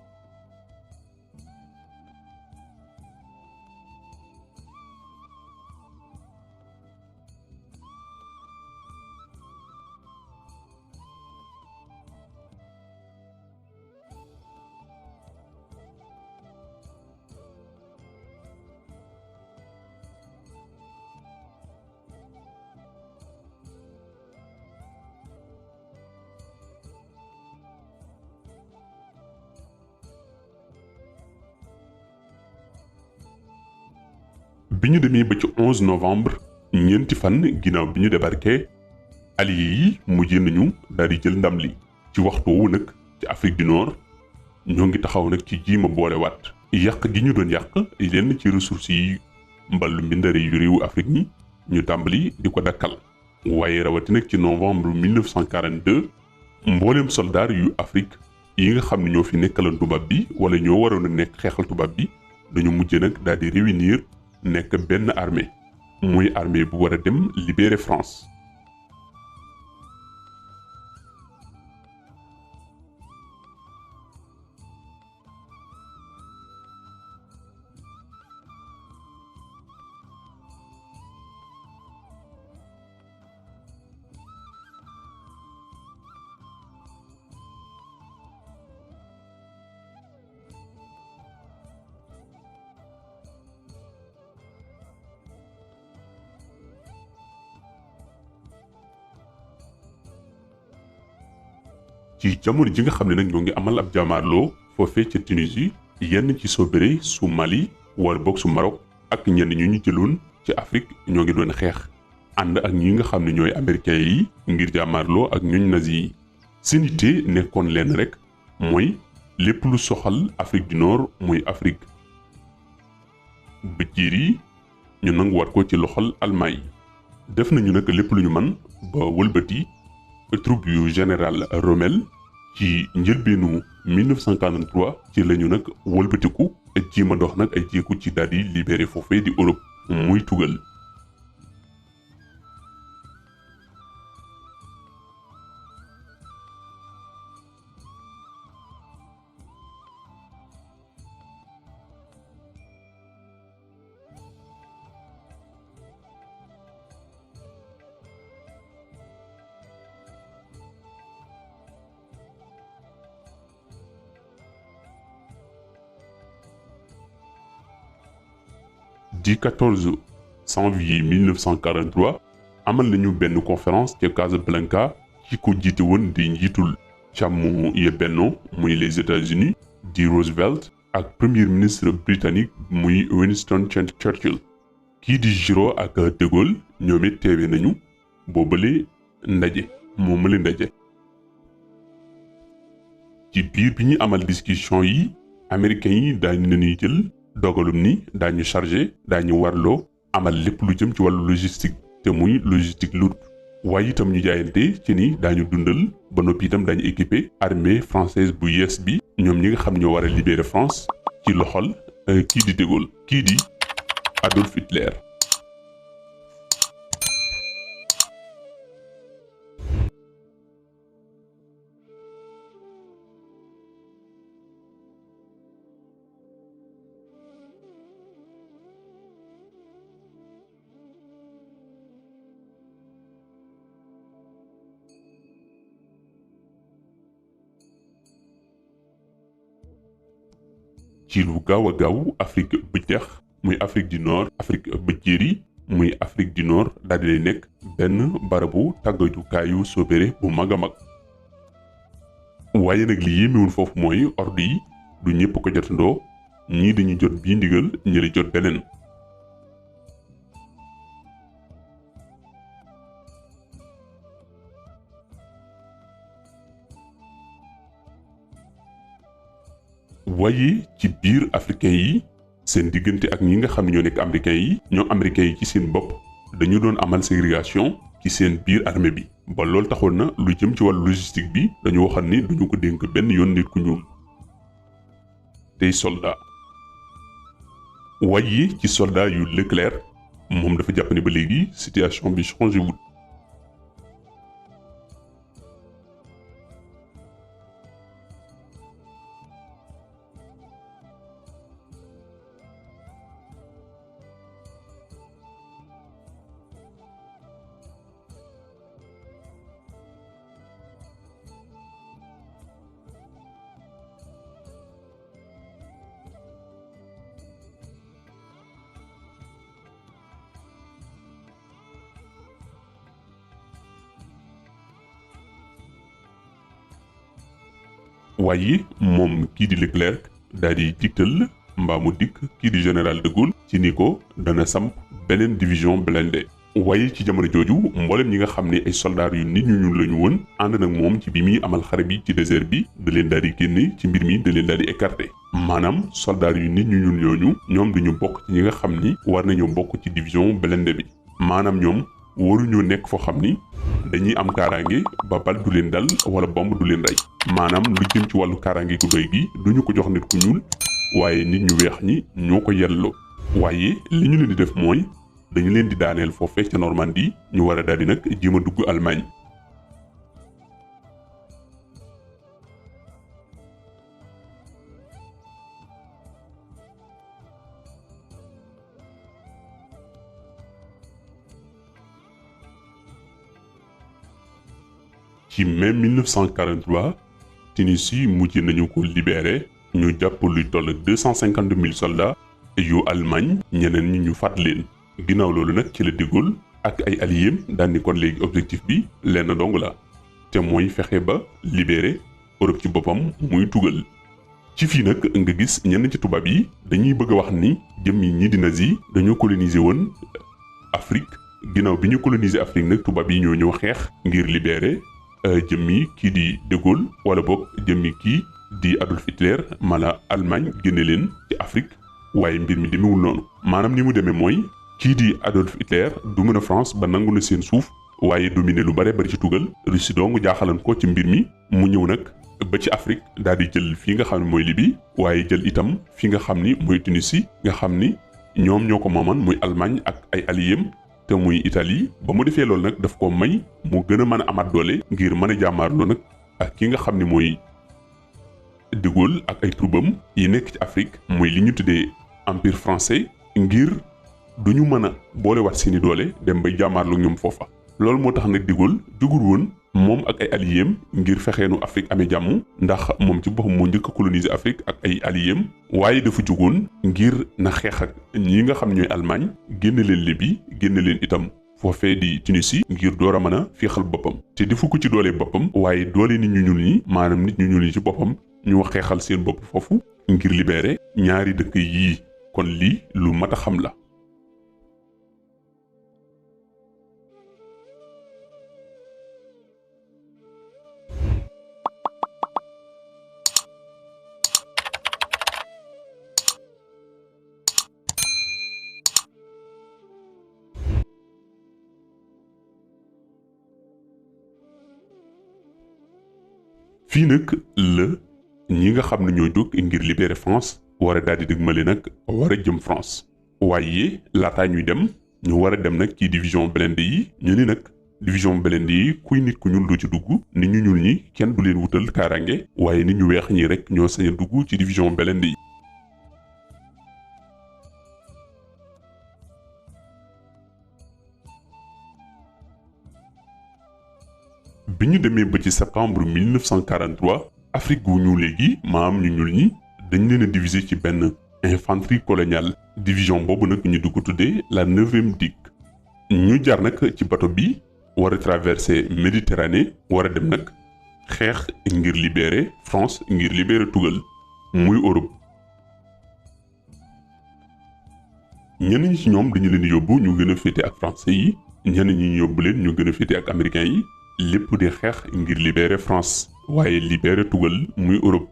bi ñu demee ba ci 11 novembre ñeenti fan ginnaaw bi ñu débarqué alliés yi mujjee nañu daal di jël ndam li ci waxtu woowu nag ci Afrique du Nord ñoo ngi taxaw nag ci jiima boolewaat yàq gi ñu doon yàq lenn ci ressources yi mballu mbindare yu réewu Afrique ñi ñu tàmbali di ko dakkal. waaye rawati nag ci novembre 1942 mbooleem soldaar yu Afrique yi nga xam ne ñoo fi nekkaloon tubaab bi wala ñoo waroon a nekk xeexal tubaab bi dañu mujj nag daal di réunir nekk benn armée muy armée bu war a dem libérer France. ci jamono ji nga xam ne nag ñoo ngi amal ab jaamaarloo foofee ca Tunisie yenn ci soobere su Mali wala boog su Maroc ak ñenn ñu ñu jëloon ci Afrique ñoo ngi doon xeex ànd ak ñi nga xam ne ñooy américains yi ngir jaamaarloo ak ñooñ nazi yi. seen yitte nekkoon leen rek mooy lépp lu soxal Afrique du Nord muy Afrique bëjjiir yi ñu nanguwaat ko ci loxol Allemagne yi. def nañu nag lépp lu ñu mën ba wëlbati troupe yu général Rommel ci njëlbeenu 1943 ci lañu nag wëlbatiku jéem a dox nag ay jéego ci daal di libéré foofee di Europe muy tugal. di 14 janvier 1943 amal nañu benn conférence ca Casablanca ci ko jiite woon di njiitul càmmu ya Benno muy les États-Unis di Roosevelt ak premier ministre britannique muy Winston Churchill. kii di Giraud ak de Gaulle ñoom it teewe nañu boobale ndaje moomale ndaje. ci biir bi ñu amal discussion yi américains yi daañu nañuy jël dogalum ni daañu chargé daañu warloo amal lépp lu jëm ci wàllu logistique te muy logistique lourde. waaye itam ñu jaayante ci ni daañu dundal ba noppi itam daañu équipé armée française bu yees bi ñoom ñi nga xam ñoo war a libérer France ci loxol kii di de Gaulle kii di Adolf Hitler. ci lu gaaw a gaaw Afrique bëjëx muy Afrique du Nord Afrique bëjëri muy Afrique du Nord daal di lay nekk benn barabu tàggatukaayu soobere bu mag a mag. waaye nag li yéemewul foofu mooy ordre yi du ñëpp ko jotandoo ñii dañuy jot bii ndigal ñëli jot beneen. waaye ci biir africain yi seen diggante ak ñi nga xam ne ñoo nekk américains yi ñoo américains yi ci seen bopp dañu doon amal ségrégation ci seen biir armée bi ba loolu taxoon na lu jëm ci wàllu logistique bi dañu waxoon ni duñu ko dénk benn yoon nit ku ñuul tey soldat. waaye ci soldat yu Leclerc moom dafa jàpp ne ba léegi situation bi changé wut. waaye moom kii di Leclerc daal di digtal mbaa mu dikk kii di général de Gaulle ci ni ko dana samp beneen division blindée. waaye ci jamono jooju mboolem ñi nga xam ne ay soldats yu nit ñu ñuul lañu woon ànd nag moom ci bi muy amal xare bi ci désert bi da leen daal di génne ci mbir mi da leen daal di écarté. maanaam soldats yu nit ñu ñuul ñooñu ñoom duñu bokk ci ñi nga xam ni war nañu bokk ci division blindée bi. maanaam ñoom waruñoo nekk foo xam ni dañuy am kaaraange ba bal du leen dal wala bomb du leen rey. maanaam lu jëm ci wàllu kaaraange gu doy gi duñu ko jox nit ku ñuul waaye nit ñu weex ñi ñoo ko yelloo. waaye li ñu leen di def mooy dañu leen di daaneel foofee ca Normandie ñu war a daal di nag jéem a dugg Allemagne. ci mai 1943 Tunisie mujj nañu ko libéré ñu jàpp luy toll 250 000 soldats yu Allemagne ñeneen ñi ñu faat leen. ginnaaw loolu nag ci la De Gaulle ak ay alliés daan ni kon léegi objectif bi lenn dong la te mooy fexe ba libéré Europe ci boppam muy tugal. ci fii nag nga gis ñenn ci tubaab yi dañuy bëgg a wax ni jëm yi ñi di nazi dañoo coloniser woon Afrique ginnaaw bi ñu coloniser Afrique nag tubaab yi ñoo ñëw xeex ngir libéré jëmmi kii di De Gaulle wala boog jëmmi kii di Adolf Hitler mala Allemagne génne leen ci Afrique. waaye mbir mi demewul noonu maanaam ni mu demee mooy kii di Adolf Hitler du mën a France ba nangu na seen suuf waaye dominé lu bare bari ci tugal Russie dong jaaxalan ko ci mbir mi mu ñëw nag ba ci Afrique daal di jël fii nga xam ne mooy Libye waaye jël itam fi nga xam ni mooy Tunisie nga xam ni ñoom ñoo ko mooman muy Allemagne ak ay alliés te muy Italie. ba mu defee loolu nag daf ko may mu gën a mën a amaat doole ngir mën a jàmmaarloo nag ak ki nga xam ni mooy De Gaulle ak ay troupam yi nekk ci Afrique muy li ñu tuddee empire français ngir duñu mën a boolewaat seeni doole dem bay jàmmaarloo ñoom foofa. loolu moo tax nag De Gaulle jugul woon moom ak ay alliés ngir fexeenu Afrique amee jàmm ndax moom ci boppam moo njëkk a coloniser Afrique ak ay alliés waaye dafa jugoon ngir na xeex ak ñi nga xam ne ñooy Allemagne génne leen Libye génne leen itam foofee di Tunisie ngir door a mën a féexal boppam. te defu ko ci doole boppam waaye doole nit ñu ñuul ñi maanaam nit ñu ñuul ñi ci boppam ñu xeexal seen bopp foofu ngir libérer ñaari dëkk yii. kon lii lu mat a xam la. fii nag la ñi nga xam ne ñoo jóg ngir libérer France war a daal di dëgmale nag war a jëm France waaye laataa ñuy dem ñu war a dem nag ci division blindée yi ñu ni nag division blindée yi kuy nit ku ñuul du ci dugg nit ñu ñuul ñi kenn du leen wutal kaaraange waaye nit ñu weex ñi rek ñoo sañ a dugg ci division blindée yi. bi ñu demee ba ci septembre 1943 Afrique gu ñu léegi maam ñu ñuul ñi dañ leen a diviser ci benn infanterie coloniale. division boobu nag ñu di ko tuddee la 9e DIC. ñu jaar nag ci bateau bi war a traverser Méditerranée war a dem nag xeex ngir libérer France ngir libérer tugal muy Europe. ñenn ñi ci ñoom dañu leen di yóbbu ñu gën a féete ak français yi ñenn ñi ñu yóbbu leen ñu gën a féete ak américains yi lépp di xeex ngir libérer France waaye libérer tugal muy Europe.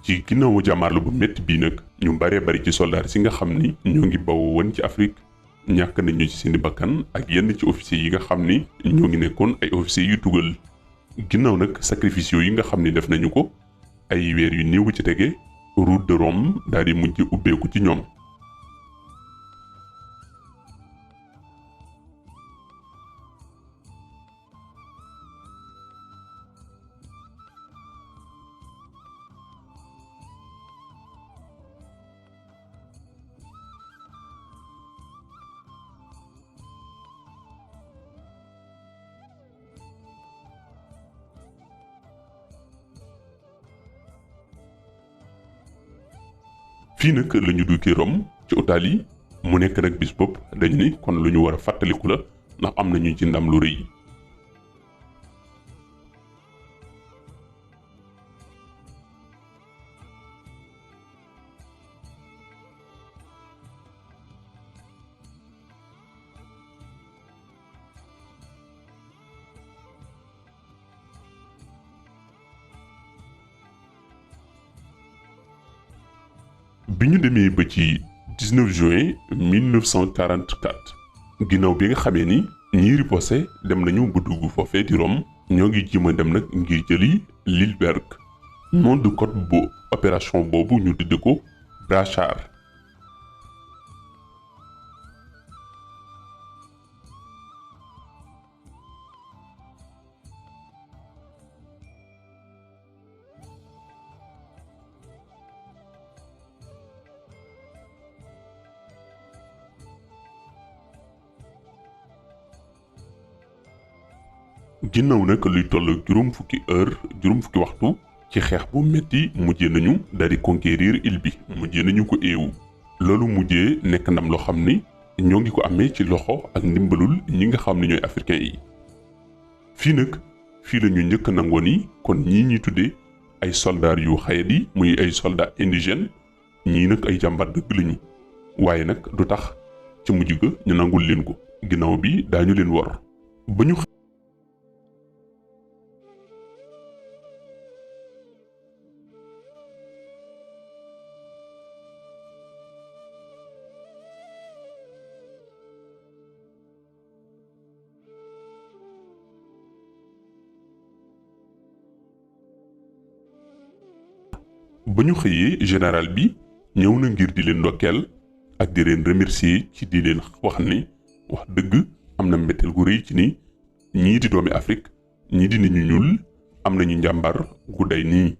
ci ginnaawu jàmmaarlu bu métti bii nag ñu baree bari ci soldaar si nga xam ni ñoo ngi bawoo woon ci Afrique ñàkk nañu ci seeni bakkan ak yenn ci officiers yi nga xam ni ñoo ngi nekkoon ay officiers yu tugal. ginnaaw nag sacrifice yi nga xam ni def nañu ko ay weer yu néew ci tege route de Rome daal di mujj ubbeeku ci ñoom. fii nag la ñu duggee Rome ci Italie mu nekk nag bis bopp dañu ni kon lu ñu war a fàttaliku la ndax am nañu ci ndam lu rëy. bi ñu demee ba ci 19 juin 1944 ginnaaw bi nga xamee ni ñii riposté dem nañu ba dugg foofee di Rome ñoo ngi jéem a dem nag ngir jëli Lillebërg nom de code bu opération boobu ñu tudde ko Brachard. ginnaaw nag luy toll juróom fukki waxtu ci xeex bu metti mujjee nañu daal di conquérir île bi mujjee nañu ko eewu loolu mujjee nekk ndam loo xam ni ñoo ngi ko amee ci loxo ak ndimbalul ñi nga xam ne ñooy africains yi. fii la ñu njëkk nangoo ni kon ñii ñuy tuddee ay soldats yu xayat yi muy ay soldats indigènes ñii nag ay jàmbaar dëgg lañu waaye nag du tax ci mujj ga ñu nangul leen ko ginnaaw bi daañu leen wor ba ñu xëyee général bi ñëw na ngir di leen ndokkeel ak di leen remercier ci di leen wax ni wax dëgg am na mbetteel gu rëy ci ni ñii di doomi Afrique ñii di nit ñu ñuul am nañu njàmbar gu day nii.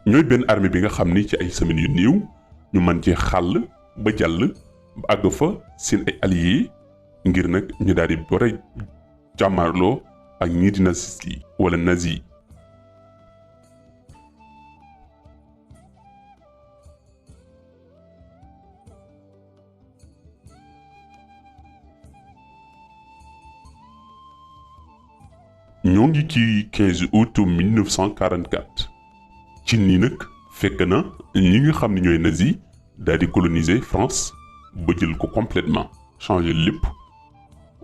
ñooy benn armée bi nga xam ni ci ay semaines yu néew ñu mën ci xàll ba jàll ba àgg fa seen ay alliés ngir nag ñu daal di bare jàmmaarloo ak ñii di nazis yi wala nazi yi. ñoo ngi ci 15 août 1944 ci nii nag fekk na ñi nga xam ne ñooy nazi daal di coloniser France ba jël ko complètement changer lépp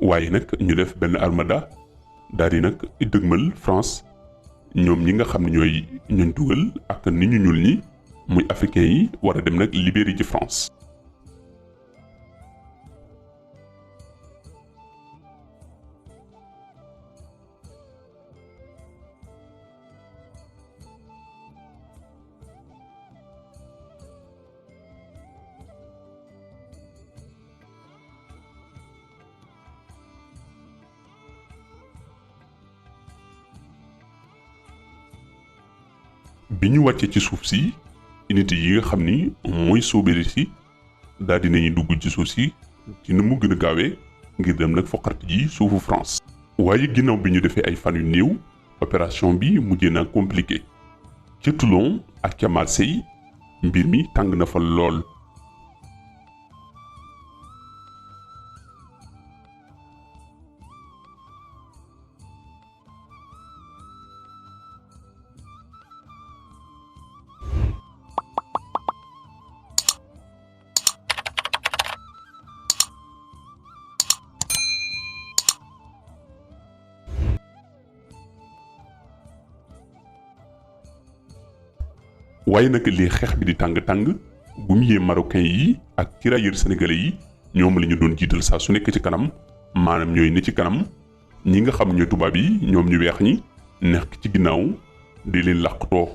waaye nag ñu def benn armada daal di nag dëgmal France ñoom ñi nga xam ne ñooy ñooñ dugal ak nit ñu ñuul ñi muy africain yi war a dem nag libérer ci France. bi ñu wàccee ci suuf si unité yi nga xam ni mooy soobere si daal dinañuy dugg ci suuf si ci nu mu gën a gaawee ngir dem nag foqarti ji suufu France. waaye ginnaaw bi ñu defee ay fan yu néew opération bi mujjee na compliqué ca Toulon ak ca Marseille mbir mi tàng na fa lool. waaye nag li xeex bi di tàng-tàng bu mu yee marocain yi ak tirailleurs sénégalais yi ñoom la ñu doon jiital saa su nekk ci kanam maanaam ñooy ne ci kanam ñi nga xam ñooy tubaab yi ñoom ñu weex ñi nekk ci ginnaaw di leen làqutoo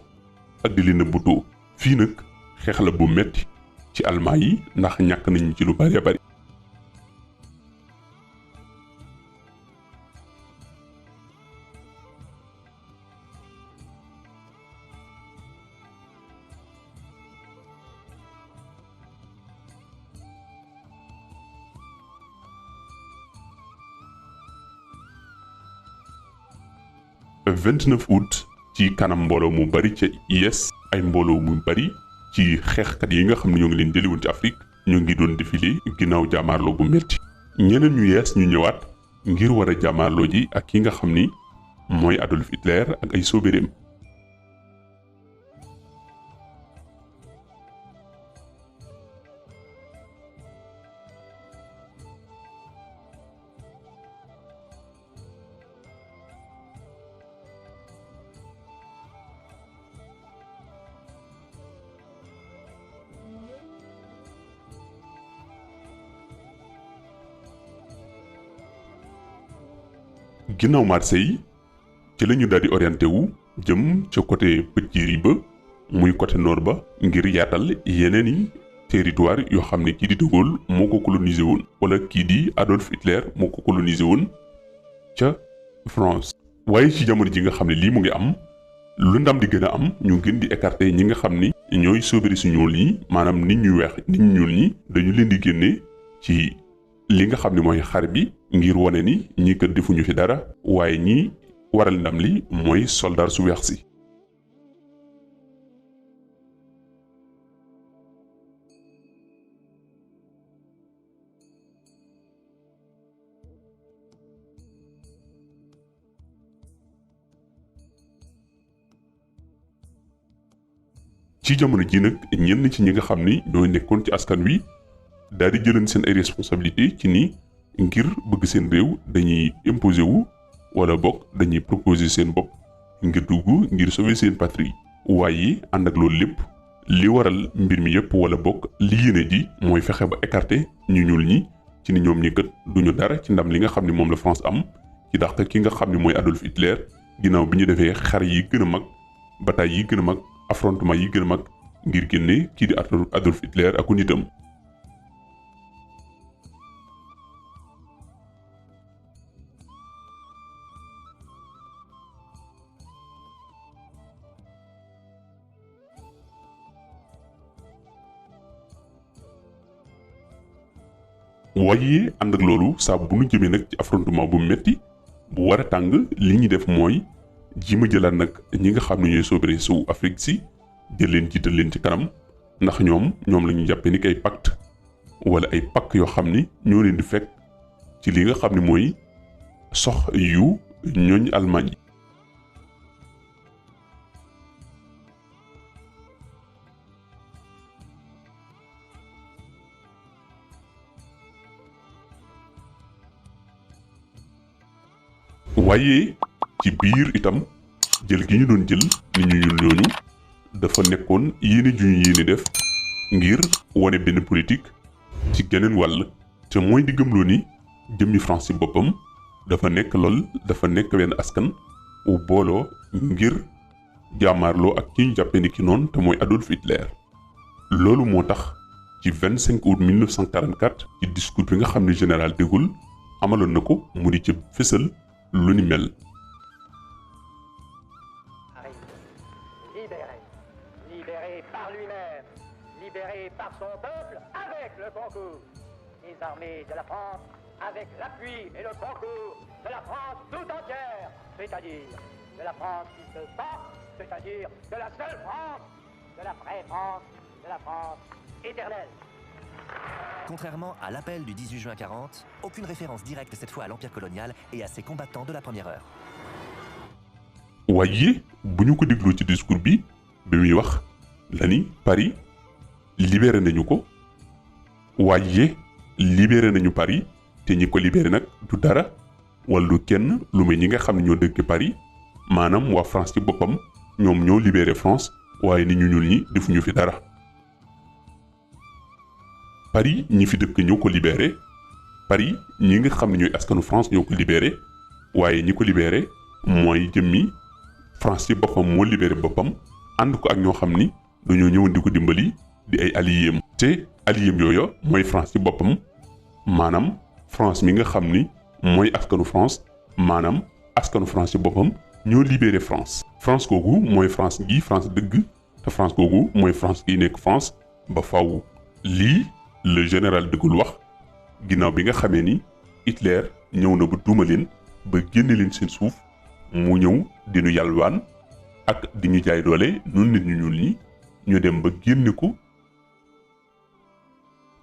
ak di leen nëbbutoo. fii nag xeex la bu metti ci almaa yi ndax ñàkk nañu ci lu bari bari. Le 29 août ci kanam mbooloo mu bari ca IS ay mbooloo mu bari ci xeexkat yi nga xam ne ñoo ngi leen jëli woon ci Afrique ñoo ngi doon défilé ginnaaw jaamaarloo bu metti ñeneen ñu yees ñu ñëwaat ngir war a jaamaarloo ji ak ki nga xam ni mooy Adolf Hitler ak ay soobereem. ginnaaw Marseille ci la ñu daal di orienté wu jëm ca côté Petit Riz ba muy côté nord ba ngir yaatal yeneen i territoire yoo xam ne kii di De Gaulle moo ko colonisé woon wala kii di Adolf Hitler moo ko colonisé woon ca France. waaye ci jamono ji nga xam ne lii mu ngi am lu ndam di gën a am ñu gën di écarter ñi nga xam ni ñooy sooberi su ñuul ñi maanaam nit ñu weex nit ñu ñuul ñi dañu leen di génne ci li nga xam ne mooy xare bi ngir wane ni ñii kat defuñu fi dara waaye ñi waral ndam li mooy soldat su weex si. ci jamono ji nag ñenn ci ñi nga xam ni ñoo nekkoon ci askan wi daal di jëlan seen ay responsabilité ci ni ngir bëgg seen réew dañuy imposer wu wala bokk dañuy proposer seen bopp ngir dugg ngir sauver seen patrie. waaye ànd ak loolu lépp li waral mbir mi yëpp wala bokk li yéene ji mooy fexe ba écarter ñu ñuul ñi ci ni ñoom ñi kat duñu dara ci ndam li nga xam ni moom la France am ci dàq ki nga xam ni mooy Adolf Hitler ginnaaw bi ñu defee xare yi gën a mag bataille yi gën a mag affrontement yi gën a mag ngir génne kii di Adolf Hitler ak nitam. waaye ànd ak loolu saa bu nu jëmee nag ci affrontement bu metti bu war a tàng li ñuy def mooy ji ma jëlaat nag ñi nga xam ne ñooy soobere su Afrique si jël leen jiital leen ci kanam ndax ñoom la ñu jàppee ni ay pacte wala ay pakk yoo xam ni ñoo leen di fekk ci li nga xam ne mooy sox yu ñooñ Allemagne. waaye ci biir itam jël gi ñu doon jël nit ñu ñuul ñooñu dafa nekkoon yéene ju ñu yéene def ngir wane benn politique ci geneen wàll te mooy di gëmloo ni jëmmi France ci boppam dafa nekk benn askan wu booloo ngir jàmmaarloo ak ki ñu jàppee ni ki noonu te mooy Adolf Hitler. loolu moo tax ci 25 août 1944 ci discours bi nga xam ne général de Gaulle amaloon na ko mu di ci fësal lu ni mel. Libéré par lui-même, libéré par son peuple avec le concours des armées de la France, avec l'appui et le concours de la France tout entière, c'est-à-dire de la France qui se bat, c'est-à-dire de la seule France, de la vraie France, de la France éternelle. Contrairement à l'appel du 18 juin 40, aucune référence directe cette fois à l'Empire colonial et à ses combattants de la première heure. waaye bu ñu ko dégloo ci discours bi muy wax la ni Paris libéré nañu ko waaye libéré nañu Paris te ñi ko libéré nag du dara wala du kenn lu may ñi nga xam ne ñoo dëkk Paris maanaam waa France ci boppam ñoom ñoo libéré France waaye ni ñu ñuul ñi defuñu fi dara. Paris ñi fi dëkk ñoo ko libéré Paris ñi nga xam ne ñooy askanu France ñoo ko libéré waaye ñi ko libéré mooy jëmmi France ci boppam moo libéré boppam ànd ko ak ñoo xam ni dañoo ñëwoon di ko dimbali di ay alliés te alliés yooyu mooy France ci boppam maanaam France mi nga xam ni mooy askanu France maanaam askanu France ci boppam ñoo libéré France. France googu mooy France gi France dëgg te France googu mooy France gi nekk France ba faw lii le général de Gaulle wax ginnaaw bi nga xamee ni Hitler ñëw na ba duuma leen ba génne leen seen suuf mu ñëw di ñu yalwaan ak di ñu jaay doole noonu nit ñu ñuul ñi ñu dem ba génne ko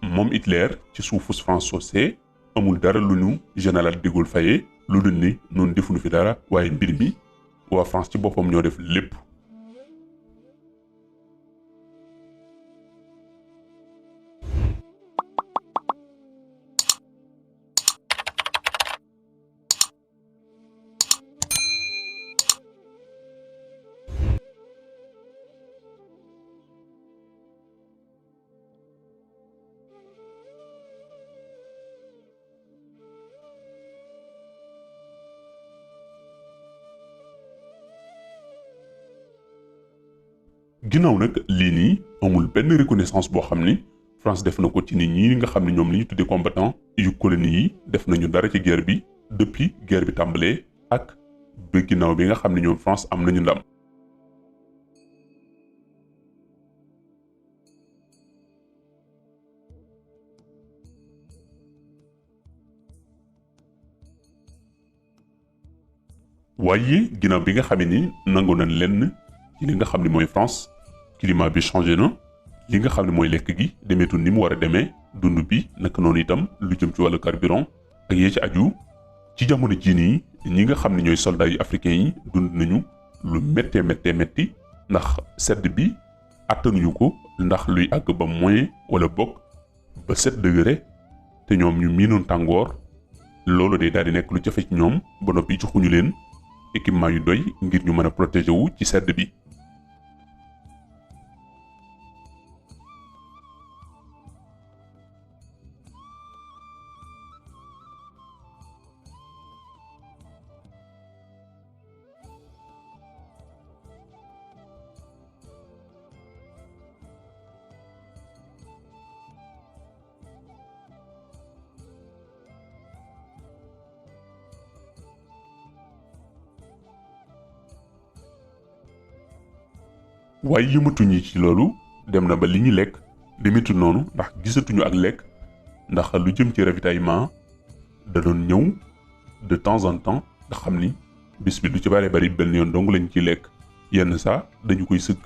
moom Hitler ci suufu France soosee amul dara lu ñu général de Gaulle fayee lu dul ni noonu defuñu fi dara waaye mbir mi waa France ci boppam ñoo def lépp. ginnaaw nag lii nii amul benn reconnaissance boo xam ni France def na ko ci nit ñi nga xam ne ñoom li ñu tuddee combattant yu colonie yi def nañu dara ci guerre bi depuis guerre bi tàmbalee ak ba ginnaaw bi nga xam ne ñoom France am nañu ndam. waaye ginnaaw bi nga xam ni nangu nañ lenn ci li nga xam ne mooy France. climat bi changé na li nga xam ne mooy lekk gi demeetul ni mu war a demee dund bi naka noonu itam lu jëm ci wàllu carburant ak yee ci aju ci jamono jii nii ñi nga xam ne ñooy soldats yu africains yi dund nañu lu métti ndax sedd bi attanuñu ko ndax luy àgg ba moins wala bokk ba 7 degré te ñoom ñu miinoon tàngoor loolu day daal di nekk lu jafe ci ñoom ba noppi joxuñu leen équipement yu doy ngir ñu mën a protéger wu ci sedd bi. waaye yëmatuñu ci loolu dem na ba li ñu lekk demetul noonu ndax gisatuñu ak lekk ndax lu jëm ci ravitaillement da doon ñëw de temps en temps nga xam ni bis bi lu ci bari benn yoon dong lañ ci lekk yenn saa dañu koy sëgg.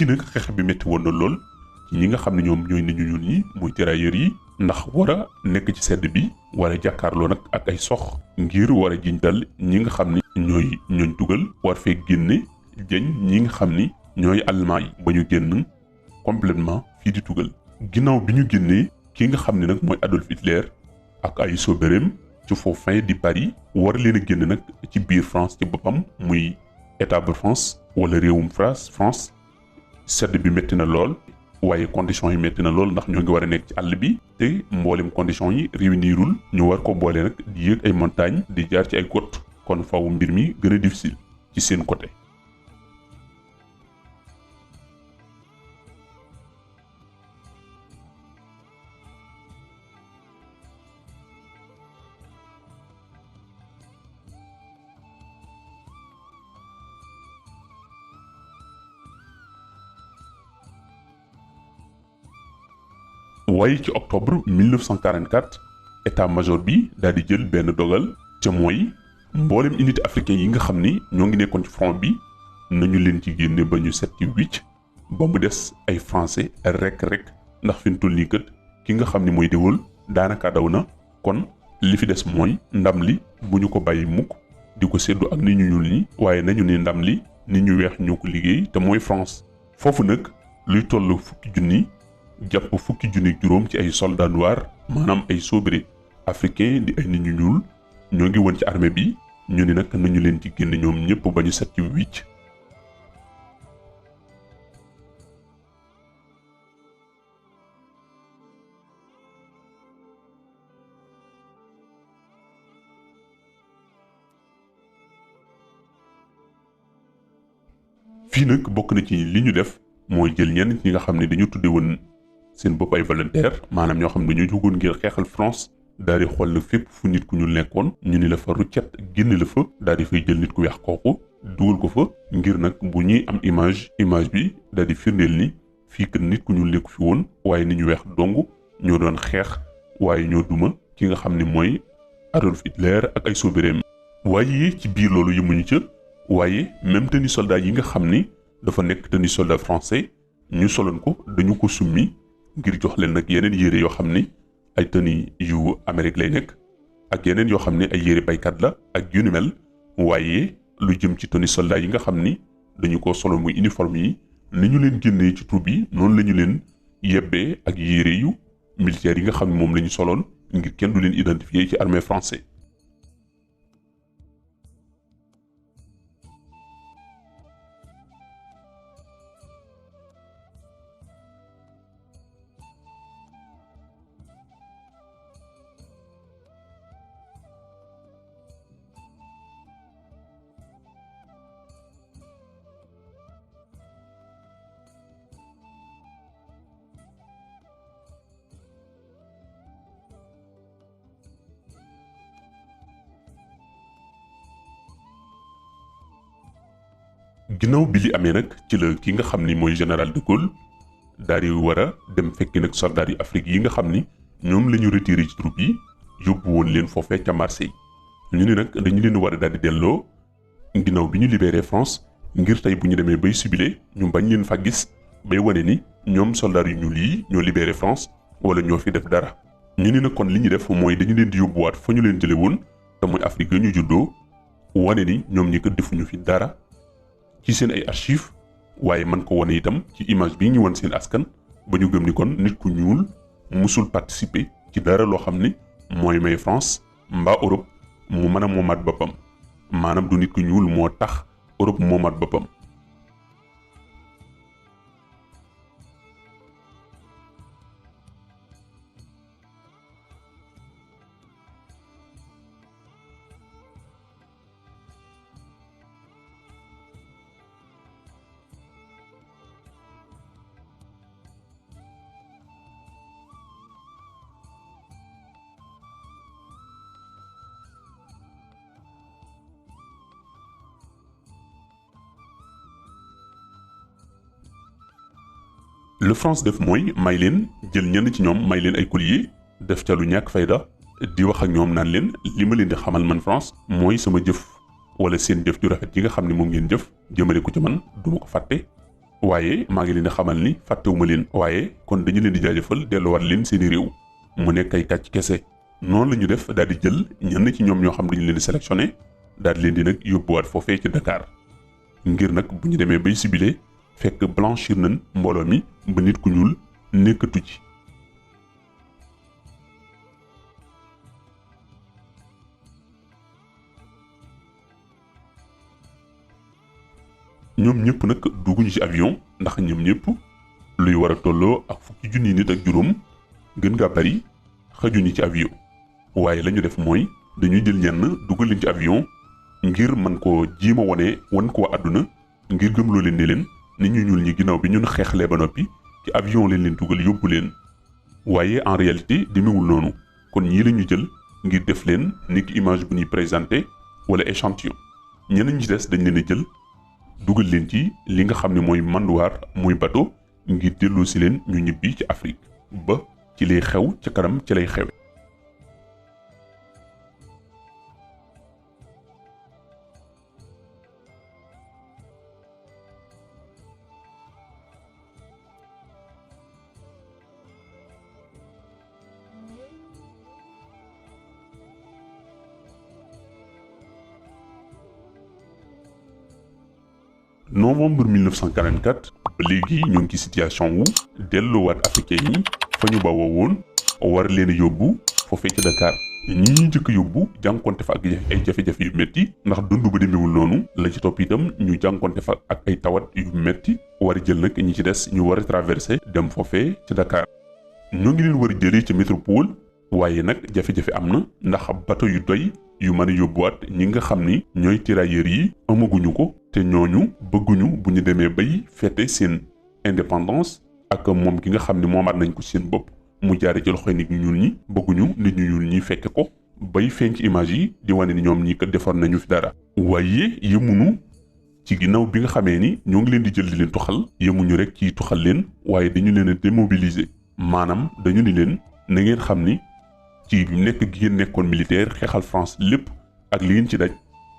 fii nag xeex bi métti woon na lool ci ñi nga xam ne ñoom ñooy nit ñu ñuul ñi muy tirailleurs yi ndax war a nekk ci sedd bi war a jàkkaarloo nag ak ay sox ngir war a jiñ dal ñi nga xam ni ñooy ñooñ tugal war fee génne jëñ ñi nga xam ni ñooy allemand yi ba ñu génn complètement fii di tugal ginnaaw bi ñu génnee ki nga xam ne nag mooy Adolf Hitler ak ay sobereem ci foofu fin di Paris war leen a génn nag ci biir France ci boppam muy état bu France wala réewum France sedd bi métti na lool waaye conditions yi métti na lool ndax ñoo ngi war a nekk ci àll bi te mboolem conditions yi réunirul ñu war ko boole nag di yéeg ay montagnes di jaar ci ay côtes kon faaw mbir mi gën a difficile ci seen côté. waaye ci octobre 1944 état-major bi daal di jël benn dogal ca mooy mboolem unité africain yi nga xam ni ñoo ngi nekkoon ci front bi nañu leen ci génne ba ñu set ci wicc ba mu des ay français rek ndax fi mu toll nii kat ki nga xam ni mooy De Gaulle daanaka daw na kon li fi des mooy ndam li bu ñu ko bàyyi mukk di ko séddu ak nit ñu ñuul ñi waaye nañu ne ndam li nit ñu weex ñoo ko liggéey te mooy France foofu nag luy toll fukki junni jàpp fukki junni juróom ci ay soldats noirs maanaam ay sobriquets africains di ay nit ñu ñuul ñoo ngi woon ci armée bi ñu ni nag nañu leen ci génne ñoom ñëpp ba ñu set ci wicc. fii nag bokk na ci li ñu def mooy jël ñenn ñi nga xam ne dañu tudde woon seen bopp ay volontaire maanaam ñoo xam ne dañoo jógoon ngir xeexal France daal di xool nag fépp fu nit ku ñu nekkoon ñu ni la fa ruccet génne la fa daal di fay jël nit ku weex kooku dugal ko fa ngir nag bu ñuy am image bi daal di firndeel ni fii kat nit ku ñu nekku fi woon waaye nit ñu weex dong ñoo doon xeex waaye ñoo duma ki nga xam ne mooy Adolf Hitler ak ay sobereem. waaye ci biir loolu yëmuñu ca waaye même tenue soldat yi nga xam ni dafa nekk tenue soldat français ñu soloon ko dañu ko summi ngir jox leen nag yeneen yére yoo xam ni ay tenue yu Amérique lay nekk ak yeneen yoo xam ne ay yére baykat la ak yu ni mel waaye lu jëm ci tenue soldat yi nga xam ni dañu ko solo muy uniforme yi ni ñu leen génnee ci troupe yi noonu la ñu leen yebbee ak yére yu militaires yi nga xam ne moom la ñu soloon ngir kenn du leen identifier ci armée français. ginnaaw bi li amee nag ci la ki nga xam ni mooy général de Gaulle daal di war a dem fekki nag soldats yu Afrique yi nga xam ni ñoom la ñu retiré ci troupe yi yóbbu woon leen foofee ca Marseille ñu ni nag dañu leen war a daal di delloo ginnaaw bi ñu libéré France ngir tey bu ñu demee bay sibile ñu bañ leen fa gis bay wane ni ñoom soldats yu ñuul yi ñoo libéré France wala ñoo fi def dara. ñu ni nag kon li ñu def mooy dañu leen di yóbbuwaat fa ñu leen jële woon te mooy Afrique ñu juddoo wane ni ñoom ñi ko defuñu fi dara ci seen ay archives waaye man ko wane itam ci image bi ñu wan seen askan ba ñu gëm ni kon nit ku ñuul musul participer ci dara loo xam ni mooy may France mbaa Europe mu mën a moomaat boppam maanaam du nit ku ñuul moo tax Europe moomaat boppam. le France def mooy may leen jël ñenn ci ñoom may leen ay collier def ca lu ñàkk fayda di wax ak ñoom naan leen li ma leen di xamal man France mooy sama jëf wala seen jëf ju rafet yi nga xam ne moom ngeen jëf jëmale ko ci man duma ko fàtte waaye maa ngi leen di xamal ni fàttewuma leen waaye kon dañu leen di jaajëfal delluwaat leen seeni réew mu nekk ay kàcc kese. noonu la ñu def daal di jël ñenn ci ñoom ñoo xam dañu leen di sélectionné daal di leen di nag yóbbuwaat foofee ci Dakar ngir nag bu ñu demee bay sibile fekk blanchir nañ mbooloo mi ba nit ku ñuul nekkatu ci. ñoom ñëpp nag dugguñu ci avion ndax ñoom ñëpp luy war a tolloo ak fukki junni nit ak juróom gën ngaa bari xajuñu ci avion waaye la ñu def mooy dañuy jël ñenn dugal leen ci avion ngir mën koo jiima wan ko àdduna ngir gëmloo leen ne leen nit ñu ñuul ñi ginnaaw bi ñun xeexlee ba noppi ci avion leen dugal yóbbu leen waaye en réalité demewul noonu kon ñii la ñu jël ngir def leen ni ki image bu ñuy présenté wala échantillon ñeneen ñi ci des dañ leen a jël dugal leen ci li nga xam ne mooy manduwaar muy bateau ngir delloo si leen ñu ñibbi ci Afrique ba ci lay xew ca kanam ci lay xewe. novembre 1944 ba léegi ñoo ngi ci situation wu delloowaat africain yi fa ñu bawoo woon war leen a yóbbu foofee ci Dakar ñi ñuy njëkk a yóbbu jànkonte fa ak ay jafe-jafe yu metti ndax dund ba demewul noonu la ci topp itam ñu jànkonte fa ak ay tawat yu metti war a jël nag ñi ci des ñu war a traversé dem foofee ci Dakar ñoo ngi leen war a jëlee ci métropole waaye nag jafe-jafe am na ndax bateau yu doy yu mën a yóbbuwaat ñi nga xam ni ñooy tirailleurs yi amaguñu ko te ñooñu bëgguñu bu ñu demee bay fête seen indépendance ak moom ki nga xam ne moomaat nañ ko seen bopp mu jaare ci loxoy nit ñu ñuul ñi bëgguñu nit ñu ñuul ñi fekke ko bay feeñ ci image yi di wane ni ñoom ñi kat defar nañu fi dara. waaye yëmunu ci ginnaaw bi nga xamee ni ñoo ngi leen di jël di leen tuxal yemuñu rek ci tuxal leen waaye dañu leen a démobiliser maanaam dañu ni leen na ngeen xam ni ci nekk gi ngeen nekkoon militaire xeexal France lépp ak li ngeen ci daj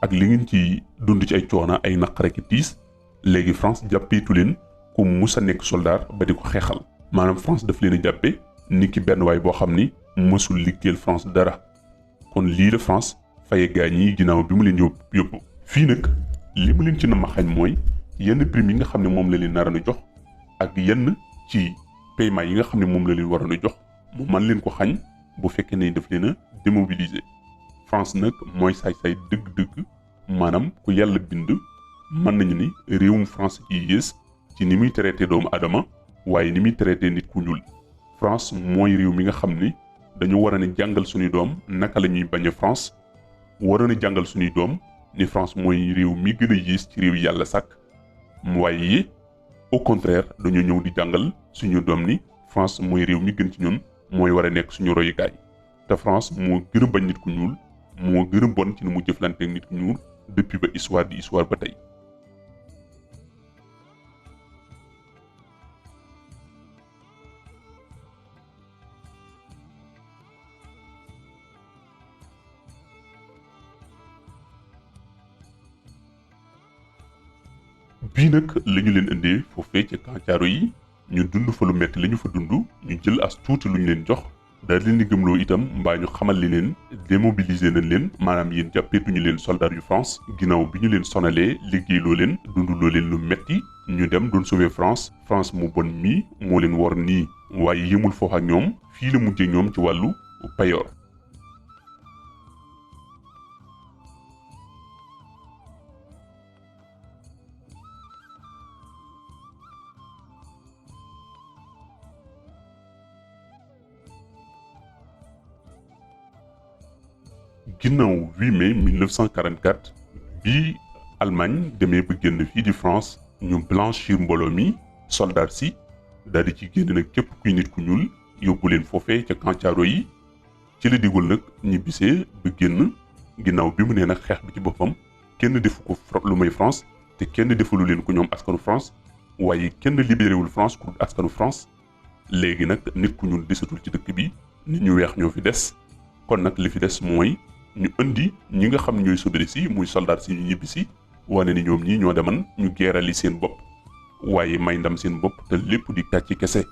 ak li ngeen ci dund ci ay coono ay naqare ki tiis léegi France jàppeetu leen ku mus a nekk soldat ba di ko xeexal maanaam France daf leen a jàppe ni ki benn waay boo xam ni mësul liggéeyal France dara kon lii la France faye gaañ yi ginnaaw bi mu leen yóbbu fii nag li mu leen ci na ma xañ mooy yenn prime yi nga xam ne moom la leen naroon a jox ak yenn ci paiement yi nga xam ne moom la leen waroon a jox mu man leen ko xañ bu fekkee ne daf leen a démobiliser France nag mooy saay-saay dëgg-dëgg maanaam ku yàlla bind mën nañu ni réewum France ci yées ci ni muy traité doomu adama waaye ni muy traité nit ku ñuul France mooy réew mi nga xam ni dañu war a ne jàngal suñuy doom naka la ñuy bañ a France waroon a jàngal suñuy doom ni France mooy réew mi gën a yées ci réew yàlla sàkk waaye au contraire dañoo ñëw di jàngal suñu doom ni France mooy réew mi gën ci ñun mooy war a nekk suñu royukaay te France moo gën a bañ nit ku ñuul moo gën a bon ci ni mu jëflante ak nit ku ñuul depuis ba histoire di histoire ba tey. bii nag la ñu leen indee foofee ca camp Thiaroye yi ñu dund fa lu metti la ñu fa dund ñu jël as tuuti lu ñu leen jox daal leen di gëmloo itam mbaa ñu xamal li leen démobiliser nañ leen maanaam yéen jàppeetuñu leen soldat yu France ginnaaw bi ñu leen sonalee liggéeyloo leen dunduloo leen lu metti ñu dem doon sauver France France mu bon mii moo leen wor nii waaye yëmul foofu ak ñoom fii la mujjee ñoom ci wàllu payoor. ginnaaw 8 mai 1944 bi Allemagne demee ba génn fii di France ñu blanchir mbooloo mi soldat si daal di ci génn nag képp kuy nit ku ñuul yóbbu leen foofee ca camp Thiaroye yi ci la digul nag ñibbisee ba génn ginnaaw bi mu nee nag xeex bi ci boppam kenn defu ko lu may France te kenn defalu leen ko ñoom askanu France waaye kenn libéréwul France ku askanu France léegi nag nit ku ñuul desatul ci dëkk bi nit ñu weex ñoo fi des kon nag li fi des mooy ñu indi ñi nga xam ñooy soldats si muy soldat si ñu ñibbi si wane ni ñoom ñii ñoo deman ñu geerali seen bopp waaye may ndam seen bopp te lépp di kàcc kese.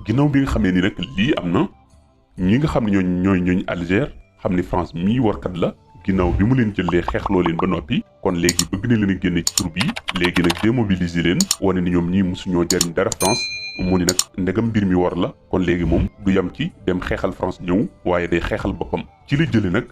ginnaaw bi nga xamee ni nag lii am na ñi nga xam ne ñooñ Alger xam ni France mii warkat la ginnaaw bi mu leen jëlee xeexloo leen ba noppi kon léegi bëgg na leen a génne ci troupe yi léegi nag démobiliser leen wane ni ñoom ñii mosuñoo jariñ dara France mu ni nag ndegam mbir mi war la kon léegi moom du yam ci dem xeexal France ñëw waaye day xeexal boppam ci la jële nag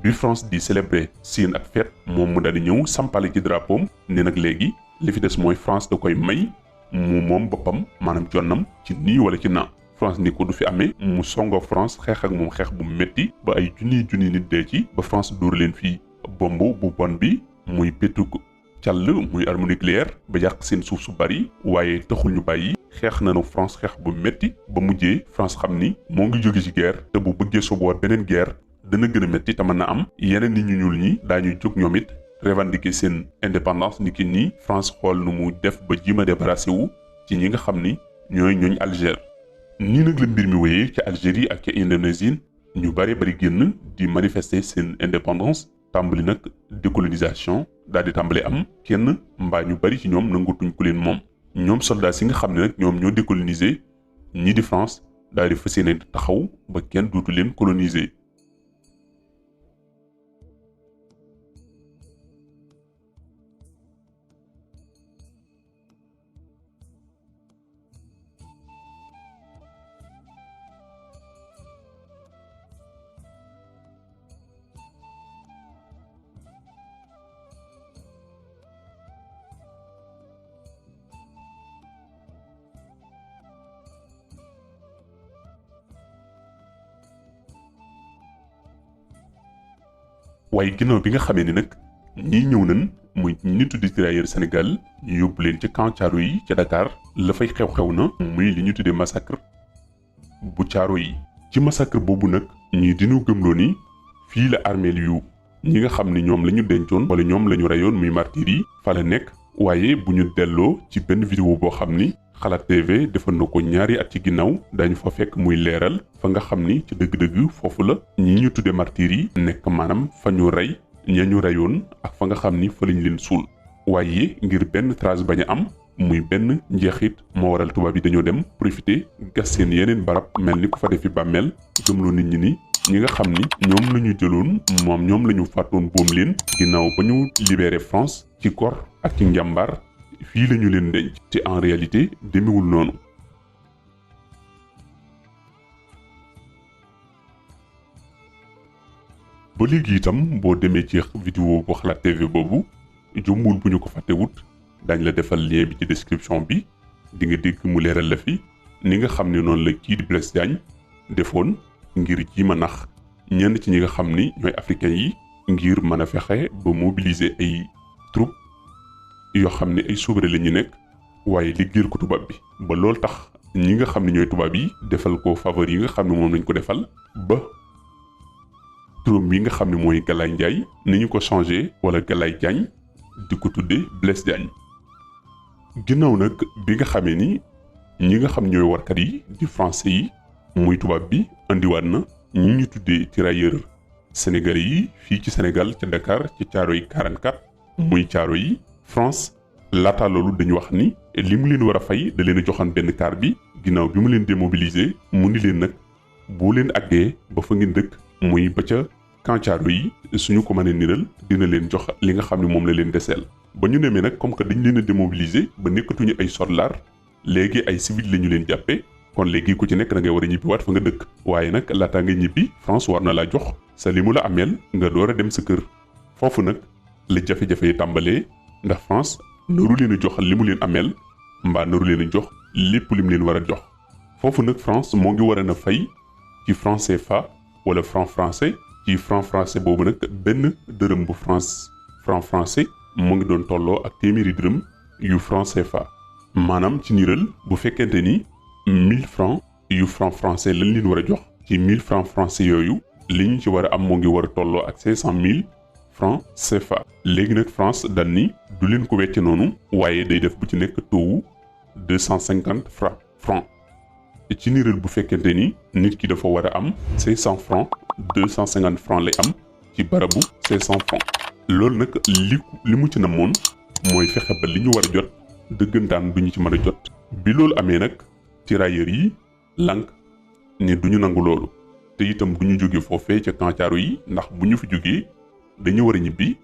bi France di célébrer seen ak fête moom mu daal di ñëw sampale ci drapeau ne nag léegi li fi des mooy France da koy may mu moom boppam maanaam jonnam ci nii wala ci naa France ni ko du fi amee mu songoo France xeex ak moom xeex bu metti ba ay junni nit dee ci ba France dóor leen fii bomb bu bon bi muy pétruk càll muy arme nucléaire ba yàq seen suuf su bari waaye taxul ñu bàyyi xeex nañu France xeex bu metti ba mujjee France xam ni moo ngi jóge ci guerre te bu bëggee sobowaat beneen guerre dana gën a metti te mën na am yeneen nit ñu ñuul ñi daañuy jóg ñoom it revendiquer seen indépendance ni ki nii France xool nu mu def ba jima débarrassé wu ci ñi nga xam ni ñooy ñooñ Alger. nii nag la mbir mi wéyee ca Algérie ak ca Indonésie ñu bari génn di manifester seen indépendance tàmbali nag décolonisation daal di tàmbali am kenn mbaa ñu bari ci ñoom nangutuñ ku leen moom ñoom soldats yi nga xam ne nag ñoom ñoo décoloniser ñii di France daal di fas yéene taxaw ba kenn dootu leen coloniser. waaye ginnaaw bi nga xamee ni nag ñii ñëw nañ muy ñi tuddi tirailleurs Sénégal ñu yóbbu leen ci camp Thiaroye yi ca Dakar la fay xew-xew na muy li ñu tuddee massacre bu Thiaroye yi ci massacre boobu nag ñii dinu gëmloo ni fii la armeel yu ñi nga xam ni ñoom la ñu dencoon wala ñoom la ñu reyoon muy martyrs yi fa la nekk waaye bu ñu delloo ci benn vidéo boo xam ni Xalaat TV defal na ko ñaari at ci ginnaaw dañu fa fekk muy leeral fa nga xam ni ci dëgg-dëgg foofu la ñi ñu tuddee martyrs yi nekk maanaam fa ñu rey ña ñu reyoon ak fa nga xam ni fa lañ leen suul waaye ngir benn trace bañ a am muy benn njeexit moo waral tubaab yi dañoo dem profiter gas seen yeneen barab mel ni ku fa defi bàmmeel gëmloo nit ñi ni ñi nga xam ni ñoom la ñu jëloon moom ñoom la ñu fàttoon boom leen ginnaaw ba ñu libéré France ci gor ak ci njàmbaar fii la ñu leen denc te en réalité demewul noonu. ba léegi itam boo demee ci vidéo bu Xalaat TV boobu jombul bu ñu ko fàttewut dañ la defal lien bi ci description bi di nga dégg mu leeral la fi ni nga xam ne noonu la kii di Blaise Diagne defoon ngir ji ma nax ñenn ci ñi nga xam ni ñooy africains yi ngir mën a fexe ba mobiliser ay troupes yoo xam ne ay souverain la ñu nekk waaye liggéeyal ko tubaab bi ba loolu tax ñi nga xam ne ñooy tubaab yi defal ko faveur yi nga xam ne moom lañ ko defal ba turam bi nga xam ne mooy Galaye Ndiaye ni ñu ko changé wala Galaye Diagne di ko tuddee Blaise Diagne. ginnaaw nag bi nga xamee ni ñi nga xam ñooy warkat yi di français yi muy tubaab bi andiwaat na ñi ñu tuddee tirailleurs sénégalais yi fii ci Sénégal ca Dakar ci Thiaroye 44 muy Thiaroye yi France laata loolu dañu wax ni li mu leen war a fay da leen a joxoon benn car bi ginnaaw bi mu leen démobiliser mu ni leen nag boo leen àggee ba fa ngeen dëkk muy ba ca camp Thiaroye yi suñu ko mënee niral dina leen jox li nga xam ne moom la leen deseel ba ñu demee nag comme que dañ leen a démobiliser ba nekkatuñu ay soldats léegi ay civil la ñu leen jàppee kon léegi ku ci nekk da ngay war a ñibbiwaat fa nga dëkk waaye nag laataa nga ñibbi France war na laa jox sa li mu la ameel nga door a dem sa kër foofu nag la jafe-jafe yi tàmbalee ndax France naru leen a jox li mu leen ameel mbaa naru leen a jox lépp li mu leen war a jox foofu nag France moo ngi war a na fay ci franc CFA wala franc français ci franc français boobu nag benn dërëm bu franc français mu ngi doon tolloo ak téeméeri dërëm yu franc CFA maanaam ci niral bu fekkente ni 1000 francs yu franc français lañ leen war a jox ci 1000 francs français yooyu li ñu ci war a am moo ngi war a tolloo ak 500 000 francs CFA léegi nag France dal ni du leen ko wecce noonu waaye day def bu ci nekk taux 250 francs te ci niral bu fekkente ni nit ki dafa war a am 500 francs 250 francs lay am ci barabu 500 francs loolu nag li mu ci namoon mooy fexe ba li ñu war a jot dëggantaan duñu ci mën a jot bi loolu amee nag tirailleurs yi lànk ni duñu nangu loolu te itam duñu jóge foofee ca Kancaaro yi ndax bu ñu fi jógee dañu war a ñibbi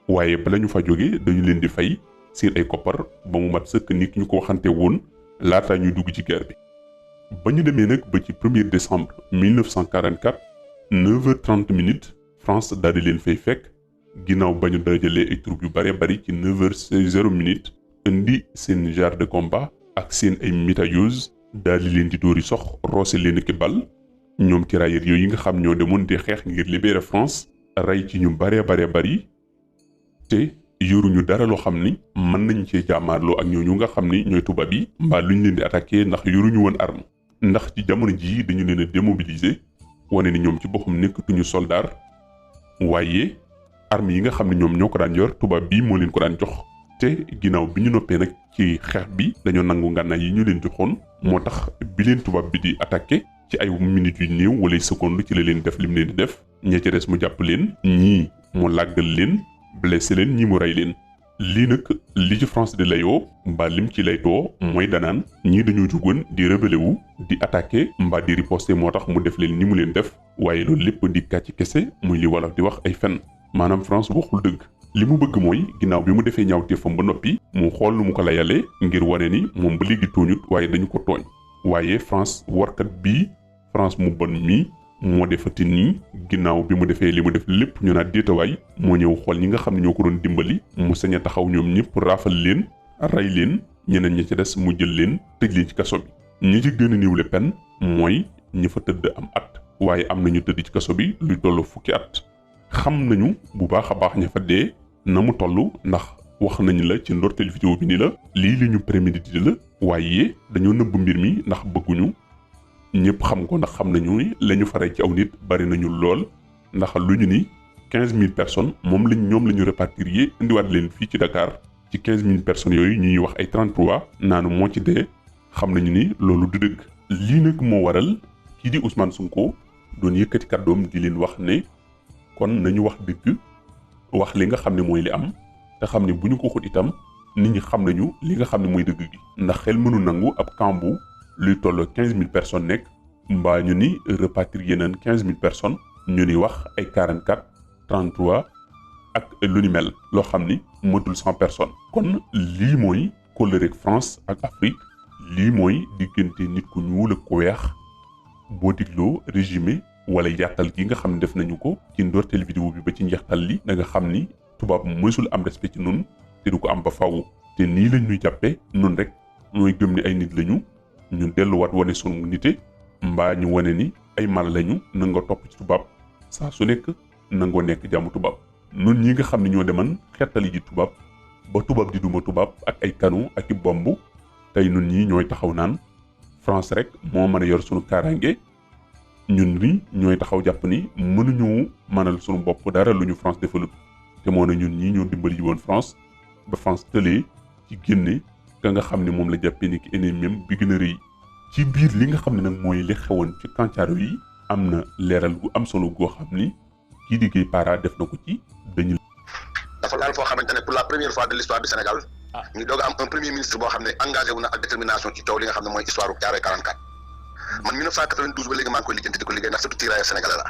waaye bala ñu fa jóge dañu leen di fay seen ay koppar ba mu mat sëkk nit ñu ko waxante woon laata ñuy dugg ci guerre bi ba ñu demee nag ba ci 1er décembre 1944 9h30 France daal di leen fay fekk ginnaaw ba ñu dajalee ay troupes yu bare bari ci 9h00 indi seen chars de combat ak seen ay mitrailleuses daal di leen di dóori sox roose leen ki bal ñoom tirailleurs yooyu nga xam ñoo demoon di xeex ngir libérer France rey ci ñu bare bari te yoruñu dara loo xam ni mën nañ cee jaamaarloo ak ñooñu nga xam ni ñooy tubaab yi mbaa luñ leen di attaqué ndax yoruñu woon arme ndax ci jamono jii dañu leen a démobiliser wane ni ñoom ci boppam nekkatuñu soldat waaye arme yi nga xam ne ñoom ñoo ko daan yor tubaab bii moo leen ko daan jox te ginnaaw bi ñu noppee nag ci xeex bi dañoo nangu ngànnaay yi ñu leen joxoon moo tax bi leen tubaab bi di attaqué ci ay minutes yu néew wala seconde ci la leen def lim leen di def ña ca des mu jàpp leen ñii mu làggal leen blessé leen ñii mu rey leen lii nag li ci France di layoo mbaa lim ci laytoo mooy danaan ñii dañoo jugoon di rebelle wu di attaqué mbaa di riposter moo tax mu def leen ni mu leen def waaye loolu lépp di kàcc kese muy li wolof di wax ay fen maanaam France waxul dëgg li mu bëgg mooy ginnaaw bi mu defee ñaawteefam ba noppi mu xool nu mu ko layalee ngir wane ni moom ba léegi tooñut waaye dañu ko tooñ waaye France warkat bii France mu bon mii moo defati nii ginnaaw bi mu defee li mu def lépp ñu naan déetawaay moo ñëw xool ñi nga xam ne ñoo ko doon dimbali mu sañ a taxaw ñoom ñëpp raafal leen rey leen ñeneen ñi ci des mu jël leen tëj leen ci kaso bi ñi ci gën a niwle pen mooy ñi fa tëdd am at waaye am nañu tëdd ci kaso bi luy toll fukki at xam nañu bu baax a baax ña fa dee na mu toll ndax wax nañu la ci ndorteel vidéo bi ni la lii li ñu prémédité la waaye dañoo nëbb mbir mi ndax bëgguñu ñëpp xam ko ndax xam nañu ni la ñu faray ci aw nit bari nañu lool ndax lu ñu ni 15000 personnes moom ñoom la ñu répartir indiwaat leen fii ci Dakar ci 15000 personnes yooyu ñuy wax ay 33 naanu moo ci dee xam nañu ni loolu du dëgg. lii nag moo waral kii di Ousmane Sonko doon yëkkati kàddoom di leen wax ne kon nañu wax dëgg wax li nga xam ne mooy li am te xam ne bu ñu ko xut itam nit ñi xam nañu li nga xam ne mooy dëgg gi ndax xel mënu nangu ab camp bu luy toll 15000 personnes nekk mbaa ñu ni repartir yeneen 15000 personnes ñu ni wax ay 44 33 ak lu ni mel loo xam ni matul 100 personnes. kon lii mooy kóllëreeg France ak Afrique lii mooy diggante nit ku ñuul ak ku weex boo digloo résumé wala yàttal gi nga xam ne def nañu ko ci ndorteel vidéo bi ba ci njeextal li da nga xam ni tubaab mësul am respect ci nun te du ko am ba faaw te nii lañ ñuy jàppee nun rek ñooy gëm ni ay nit lañu. ñu delluwaat wane sunu nite mbaa ñu wane ni ay mal lañu nangoo topp ci tubaab saa su nekk nangoo nekk jàmm tubaab nun ñi nga xam ne ñoo deman xettali ji tubaab ba tubaab di duma tubaab ak ay canon ak i bomb tey nun ñi ñooy taxaw naan France rek moo mën a yor sunu kaaraange ñun ni ñooy taxaw jàpp ni mënuñu mënal sunu bopp dara lu ñu France defalut te moo ne ñun ñi ñoo dimbali ji woon France ba France tëlee ci génne ka nga xam ne moom la jàppee ni ki ennemi bi gën a rëy ci biir li nga xam ne nag mooy li xewoon ci Kancaaro yi am na leeral gu am solo goo xam ni kii di Guèye Para def na ko ci dañu. dafa laal foo xamante ne pour la première fois de l'histoire du Sénégal ñu doog a am un premier ministre boo xam ne engagé wu na ak détermination ci coow li nga xam ne mooy histoire bu Thiaroye 44 man 1992 ba léegi maa ngi koy lijjanti di ko liggéey ndax surtout tirailleur sénégalais la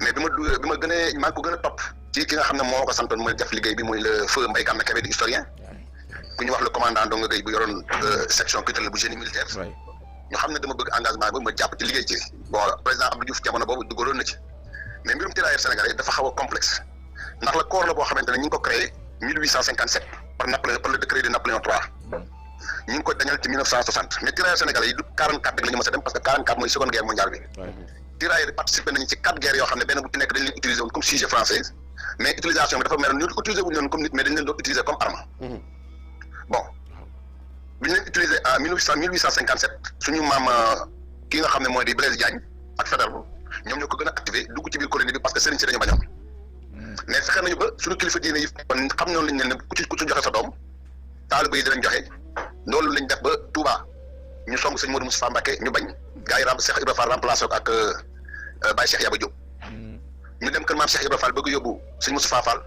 mais bi ma gënee maa ngi ko gën a topp ci ki nga xam ne moo ko santoon mooy def liggéey bi muy le feu Mbaye Gana Kébé di historien ku ñu wax le commandant Ndonga Gueye bu yoroon section culturelle bu génie militaire ñu xam ne dama bëgg engagement bi ma jàpp ci liggéey ci bon président Abdou Diouf jamono boobu dugaloon na ci mais mbirum tirailleur sénégalais dafa xaw a complexe ndax la corps la boo xamante ne ñu ngi ko créé 1857 par le décret de Napoléon III ñu ngi ko dañal ci 1960 mais tirailleur sénégalais yi du 44 rek la ñu mës a dem parce que 44 mooy seconde guerre mondiale bi tirailleur participé nañu ci 4 guerres yoo xam ne benn bu ci nekk dañ leen utiliser woon comme sujet français mais utilisation bi dafa mel ni ñu utiliser wuñu leen comme nit mais dañ leen doon utiliser comme arme bon bi ñu leen utiliser en 1857 suñu maam ki nga xam ne mooy di Blaise Diagne ak Faidherbe ñoom ñoo ko gën a activé dugg ci biir colonie bi parce que sëriñ si dañu bañoon mais fexe nañu ba suñu kilifa diine yi xam ñoon lañ leen ne ku ci joxe sa doom taaliba yi dinañ joxe loolu lañ def ba Touba ñu song sëñ Modou Moustapha Mbacké ñu bañ gars yi Cheikh Ibra Fall remplacé ko ak Baye Cheikh Yaba Diop ñu dem kër maam Cheikh Ibra Fall bëgg yóbbu sëñ Moustapha Fall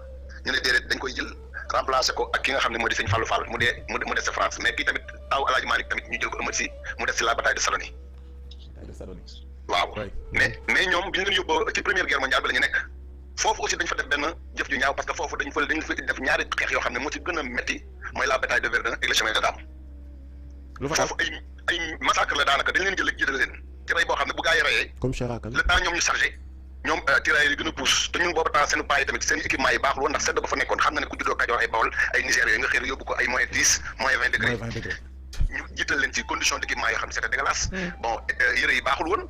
ñu ne déedéet dañ koy jël remplacé ko ak ki nga xam ne moo di sëñ Fallou Fall mu des sa France mais kii tamit taw Alaaji Malick tamit ñu jël ko ëmat si mu des si la bataille de Saloni waaw mais ñoom bi ñu leen yóbboo ci première guerre mondiale bi la ñu nekk foofu aussi dañ fa def benn jëf ju ñaaw parce que foofu dañ fa def ñaari xeex yoo xam ne moo ci gën a metti mooy la bataille de Verdun et le chemin de Damme foofu ay massacre la daanaka dañ leen jël ak jiital leen ci rey boo xam ne bu gaa yi reyee comme Chirac le temps ñoom ñu chargé ñoom tirailleurs yi gën a pousse te ñun boobu temps seen bàyyi tamit seen équipement yi baaxul woon ndax sedd ba fa nekkoon xam na ne ku juddoo Kajoor ay Bawol ay Niger yooyu nga xëy na yóbbu ko ay moins 10 moins 20 degré ñu jiital leen ci condition d'équipement yoo xam ne c'était dégueulasse bon yére yi baaxul woon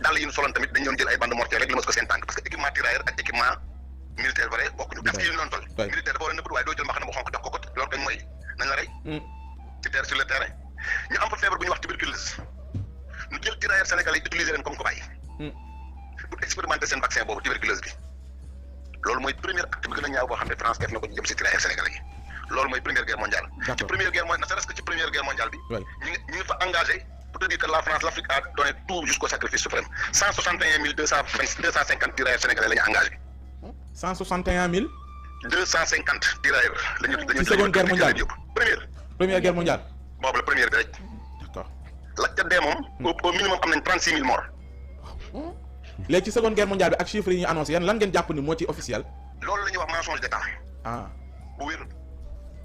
dàll yi ñu soloon tamit dañ doon jël ay bande mortière rek li mas ko seen tànk parce que équipement tirailleur ak équipement militaire vrai bokkuñu parce que yi ñu doon tol militaire dafa war a nëbb waaye doo jël mbaxana bu xonk jox ko loolu kañ mooy nañ la rey ci terre sur le terrain ñu am fa feebar bu ñuy wax tuberculose ñu jël tirailleurs sénégalais utiliser leen comme cobaye pour expérimenter seen vaccin boobu tuberculose bi loolu mooy premier acte bi gën a ñaaw boo xam ne France def na ko jëm si tirailleurs sénégalais yi loolu mooy première guerre mondiale ci première guerre mondiale ne serait-ce que ci première guerre mondiale bi ñu ngi fa engagé pour te dire que la France l'Afrique a donné tout jusqu'au sacrifice suprême 161 250 tirailleurs sénégalais la ñu engagé 161 250 tirailleurs la ñu ci seconde guerre mondiale première guerre mondiale boobu la première bi rek d'accord la ca dee moom au minimum am nañ 36 000 morts léegi ci seconde guerre mondiale bi ak chiffres yi ñu annoncé yan lan ngeen jàpp ni moo ci officiel loolu la ñuy wax mensonge d'état bu wér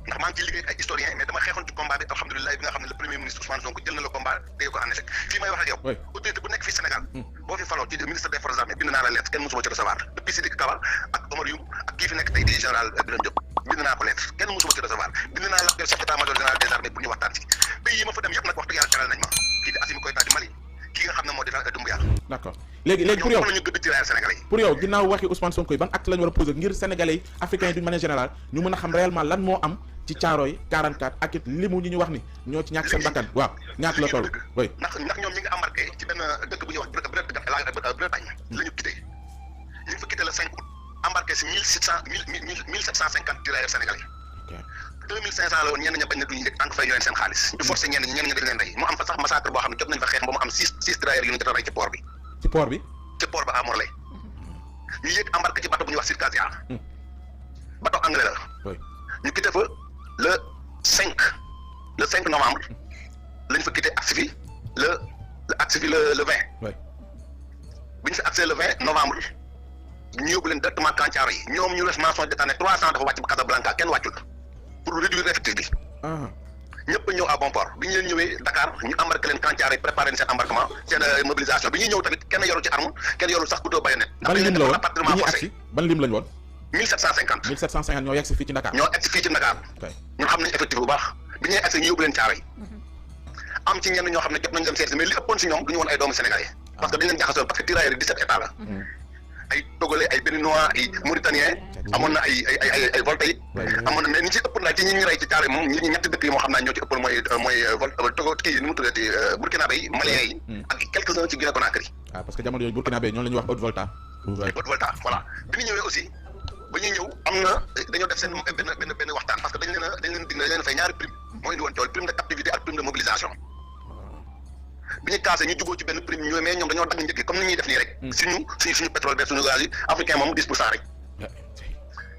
ndax maa ngi ciy liggéey ak ay historien mais dama xeexoon ci combat bi alhamdulilah bi nga xam ne le premier ministre Ousmane Sonko jël na le combat téye ko en échec fii may wax ak yow autorité bu nekk fii Sénégal boo fi faloo ci ministre des forces armées bind naa la lettre kenn musuma ci recevoir depuis Sidiki Kaba ak Omar Youm ak kii fi nekk tey di général Birame Diop bind naa ko lettre kenn musuma ci recevoir bind naa l'appel chef d'état-major général des armées pour ñu waxtaan ci pays yi ma fa dem yëpp nag wax dëgg yàlla teral nañ ma kii di Assimi Goïta di Mali kii nga xam ne moo di Doumbouya d'accord léegi pour yow ñu gëdd tirailleurs sénégalais yi pour yow ginnaaw waxi Ousmane Sonko yi ban acte la ñu war a poser ngir sénégalais yi africains yi d'une manière générale ñu mën a xam réellement lan moo am ci Thiaroye 44 ak it limu ñi ñu wax ni ñoo ci ñàkk seen bakkan waaw ñaata la toll oui ndax ñoom ñi ngi embarqué ci benn dëkk bu ñuy wax Bretagne la ñu quitté ñu fa quitté le 5 août embarqué si 1750 tirailleurs sénégalais 2500 la woon ñenn ña bañ na duñu yëg tànk fay ñoo leen seen xaalis ñu forcé ñenn ñi dañ leen rey mu am fa sax massacre boo xam ne jot nañ fa xeex ba mu am 6 tirailleurs yu ñu jot a rey ci port ba à Morlaix ñu yëg embarqué ci bateau bu ñuy wax Circassia bateau anglais la ñu quitté fa le 5 novembre lañ fa quitté agsi fi le 20 bi ñu fi agsee le 20 novembre ñu yóbbu leen directement camp Thiaroye yi ñoom ñu res mensonge d'état ne 300 dafa wàcc ba Casablanca kenn wàccul pour réduire effectif bi ñëpp a ñëw à bon port bi ñu leen ñëwee Dakar ñu embarqué leen camp Thiaroye préparé leen seen embarquement seen mobilisation bi ñuy ñëw tamit kenn yorul ci arme kenn yorul sax couteau bayonet ban lim la woon bi ñuy agsi ban lim lañ woon 1750 ñoo yegg si fii ci Dakar ñun xam nañ effectif bu baax bi ñuy agsi ñu yóbbu leen Thiaroye am ci ñenn ñoo xam ne jot nañ dem seet mais li ëppoon si ñoom du ñu woon ay doomu sénégalais parce que dañ leen jaxasoon parce que tirailleurs yi 17 états la ay togolais ay béninois ay mauritaniens amoon na ay voltaïque amoon na mais ñi ci ëpp naa ci ñi ñu rey ci Thiaroye moom ñi ñetti dëkk yi moo xam naa ñoo ci ëppoon mooy togo kii nu mu tuddati burkinabé yi maliens yi ak quelques-uns ci Guinée Conakry parce que jamono yooyu burkinabé ñoo la ñuy wax Haute-Volta voilà bi ñu ñëwee aussi ba ñuy ñëw am na dañoo def seen benn waxtaan parce que dañ leen dig dañ leen fay ñaari prime moo indi woon tool prime de captivité ak prime de mobilisation bi ñu kaasee ñu jubóo ci benn prime ñooy mais ñoom dañoo dagg njëkk comme ni ñuy def nii rek suñu pétrole bi suñu gaz yi africain moom 10% rek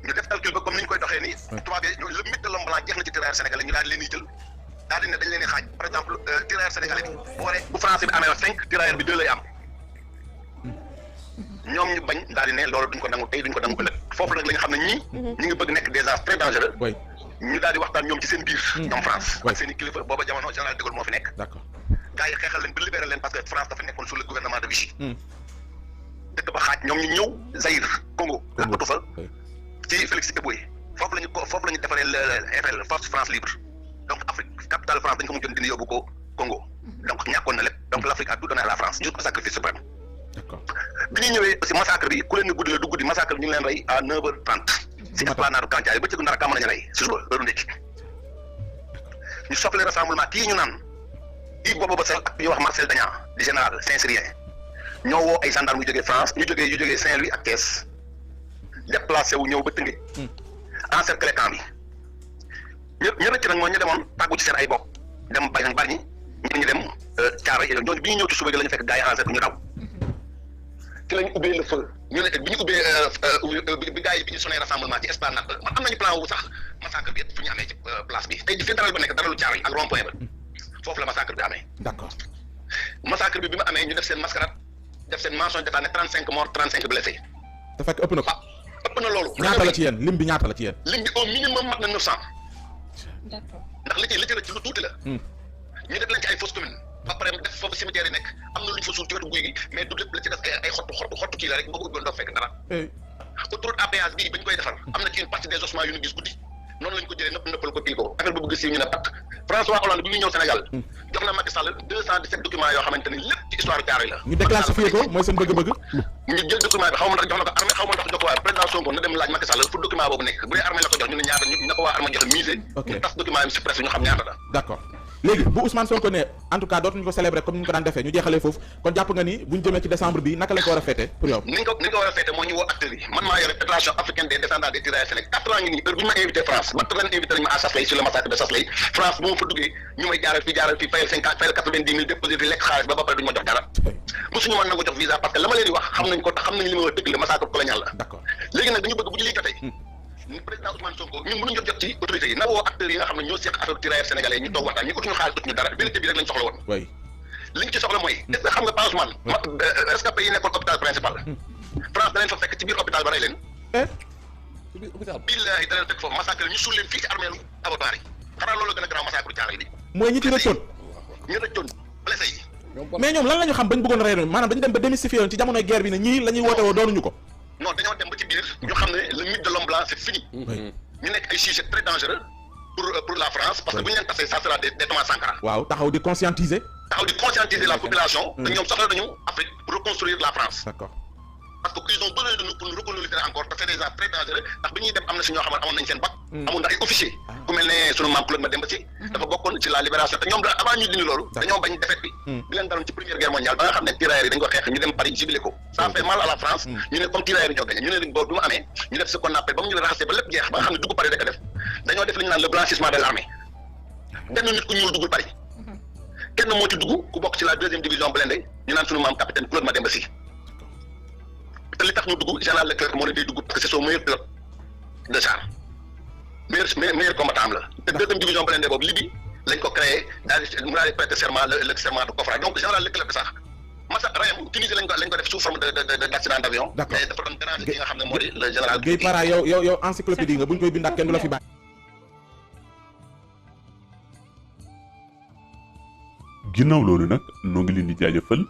ñu def calcul ba comme ni ñu koy doxee nii tubaab yi le mythe de l'homme blanc jeex na ci tirailleurs sénégalais ñu daal di leen di jël daal di ne dañ leen di xaaj par exemple tirailleur sénégalais bi bu français bi amee 5 tirailleur bi 2 lay am ñoom ñu bañ daal di ne loolu duñ ko nangu tey duñ ko nangu ëllëg foofu nag la nga xam ne ñii ñu ngi bëgg nekk des gens très dangereux ñu daal di waxtaan ñoom ci seen biir ñoom France ak seen i kilifa booba jamono général de Gaulle moo fi nekk gars yi xeexal leen ba libéré leen parce que France dafa nekkoon sous le gouvernement de Vichy dëkk ba xaaj ñoom ñu ñëw Zaïre Congo laqatu fa ci Félix Éboué foofu lañu defaree FL Force France Libre donc Afrique capitale France dañ ko mujjoon dindi yóbbu ko Congo donc ñàkkoon na lépp donc l'Afrique a tout donné à la France jusqu'au sacrifice suprême bi ñu ñëwee aussi massacre bi ku leen ni guddi la du guddi massacre bi ñu ngi leen rey à 9h30 si esplanade Camp Thiaroye bëccëgu ndara kam nañu rey si suba heure ndekki ñu soppali rassemblement kii ñu naan Yves Bobo Bassel ak ñuy wax Marcel Dagnan di général Saint-Syrien ñoo woo ay gendarme yu jógee France yu jógee Saint-Louis ak Thiès déplacé wu ñëw ba Tëngéej encercler camp bi ñu rëcc nag mooy ñu demoon tàggu ci seen ay bopp dem Bargny ñu dem Thiaroye ñooñu bi ñu ñëw ci suba gi la ñu fekk gars yi encerclé ñu daw ci lañu ubbee le feu ñu ne bi ñu ubbee bi gars yi bi ñu sonné rassemblement ci esplanade man am nañu plan wu sax massacre bi fu ñu amee ci place bi tey fi daral ba nekk daralu Thiaroye ak rond point ba foofu la massacre bi amee. d'accord massacre bi ma amee ñu def seen mascarade def seen mention d'état ne 35 morts 35 blessés. te fekk ëpp na ko. ëpp na loolu. ñaata la ci yéen lim bi ñaata la ci yéen. lim bi au minimum mat na 900. d'accord ndax li ci rëcc lu tuuti la. ñu def leen ci ay fausses communes ba pare def foofu cimetière yi nekk am na lu ñu fa suul ci wetu guy gi mais du lépp la ci def ay xottu kii la rek boo ko ubbiwoon doo fekk dara. autoroute à péage bii bañ koy defar am na ci une partie des ossements yu ñu gis guddi noonu lañ ko jëlee nëppal ko kii ko affaire bu bëgg siiw ñu ne pat François Hollande bi muy ñëw Sénégal jox na Macky Sall 217 documents yoo xamante ni lépp ci histoire Thiaroye la. ñu déclassifié ko mooy seen bëgg-bëgg. ñu jël document bi xaw ma ndax jox na ko armée xaw ma ndax jox ko waaye président Sonko na dem laaj Macky Sall fu document boobu nekk bu dee armée la ko jox ñu ne ñaata ñu na ko waa armée joxe musée. ñu tas document yi si presse ñu xam ñaata la. d'accord léegi bu Ousmane Sonko ne en tout cas dootuñu ko célébrer comme ni ñu ko daan defee ñu jeexalee foofu kon jàpp nga ni buñ jëmee ci décembre bi naka lañ ko war a fêter pour yow. ni nga ko war a fêter moo ñu woo acteurs yi man maa yore fédération africaine des descendants des tirailleurs sénégalais 4 ans ngi nii heure bu ñu ma invité France ba ren invité nañu ma à Sasley sur le massacre de Sasley France bu ma fa duggee ñu may jaaral fii fayal 90 000 déposé fi lekk xaalis ba pare duñu ma jox dara mosuñu mën na ko jox visa parce que la ma leen di wax xam nañ ko tax xam nañ li ma wax dëgg la massacre colonial la. d'accord léegi nag dañu bëgg bu ñu lii tey président Ousmane Sonko ñun mënuñu jot ci autorités yi na woo acteurs yi nga xam ne ñoo seq affaire tirailleurs sénégalais ñu toog waxtaan ñu utuñu xaalis utuñu dara vérité bi rek lañ soxla woon. oui liñ ci soxla mooy est-ce que xam nga Pa Ousmane rescapé yi nekkoon hôpital principal France da leen fa fekk ci biir hôpital ba rey leen ci biir hôpital billahi da leen fekk foofu massacre ñu suul leen fii ci armeelu abattoir yi xanaa loolu gën a grand massacre Thiaroye bi mooy ñi ci rëccoon ñu rëccoon blessé yi mais ñoom lan la ñu xam bañ bëggoon rey maanaam dañu dem ba démystifier woon ci jamonoy guerre bi ne ñii la ñuy woote woo doonuñu ko. non dañoo dem ba ci biir ñu xam ne le mythe de l'homme blanc c'est fini ñu nekk ay sujets très dangereux pour la France parce que bu ñu leen tasee ça sera des Thomas Sankara. waaw taxaw di conscientiser. taxaw di conscientiser la population. te ñoom soxla nañu Afrique pour reconstruire la France. d'accord parce que ils ont besoin de nous pour nous recoloniser encore te c'est des gens très dangereux ndax bi ñuy dem am na si ñoo xamante amoon nañ seen bac. amoon na ay officiers. ku mel ne sunu maam Claude Mademba Sy dafa bokkoon ci la libération te ñoom da avant ñu dindi loolu. dañoo bañ défaite bi. bi leen daloon ci première guerre mondiale ba nga xam ne tirailleurs yi dañ ko xeex ñu dem Paris jubilé ko. ça fait mal à la France. ñu ne comme tirailleurs yi ñoo gagné ñu ne boobu bi mu amee ñu def ce qu'on appelle ba mu ñu raxasee ba lépp jeex ba nga xam ne dugg Paris rek a def dañoo def li ñu naan le blanchissement de l'armée benn nit ku ñuul duggul Paris kenn moo ci dugg ku bokk ci la 2e division blindée ñu naan sunu maam capitaine Claude Mademba Sy te li tax ñu dugg général Leclerc moo ne day dugg parce que c'est son meilleur pilote de char meilleur combattant la te 2e division blindée boobu Libye lañ ko créé daal di mu daal di prêter serment le serment de Kofra donc général Leclerc sax masa rayam Tunisie lañ ko def sous forme d'accident d'avion mais dafa doon déranger ki nga xam ne moo di le général Guèye Para yow encyclopédie nga buñ koy bindaat kenn du la fi bàyyi. ginnaaw loolu nag noo ngi leen di jaajëfal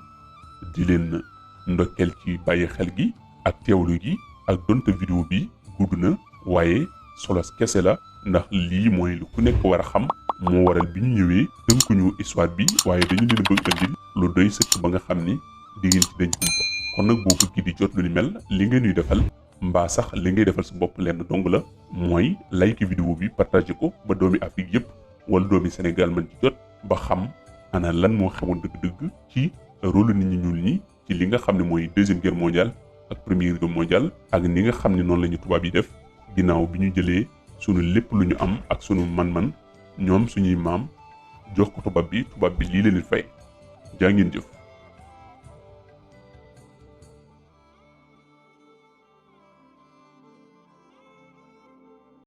di leen ndokkeel ci bàyyi xel gi ak teewlu gi ak donte vidéo bi gudd na waaye solos kese la ndax lii mooy lu ku nekk war a xam moo waral bi ñu ñëwee tënkuñu histoire bi waaye dañu leen bëgg andil lu doy sëkk ba nga xam ni di ngeen ci dañ kumpa kon nag boo bëgg di jot lu ni mel li ngeen ñuy defal mbaa sax li ngay defal sa bopp lenn dong la mooy like vidéo bi partager ko ba doomi Afrique yépp wala doomi Sénégal mën ci jot ba xam ana lan moo xewoon dëgg-dëgg ci rôle nit ñi ñuul ñi ci li nga xam ne mooy 2e guerre mondiale ak 1e guerre mondiale ak ni nga xam ne noonu la ñu tubaab yi def ginnaaw bi ñu jëlee sunu lépp lu ñu am ak sunu man-man ñoom suñuy maam jox ko tubaab bi lii leen fay jaa ngeen jëf.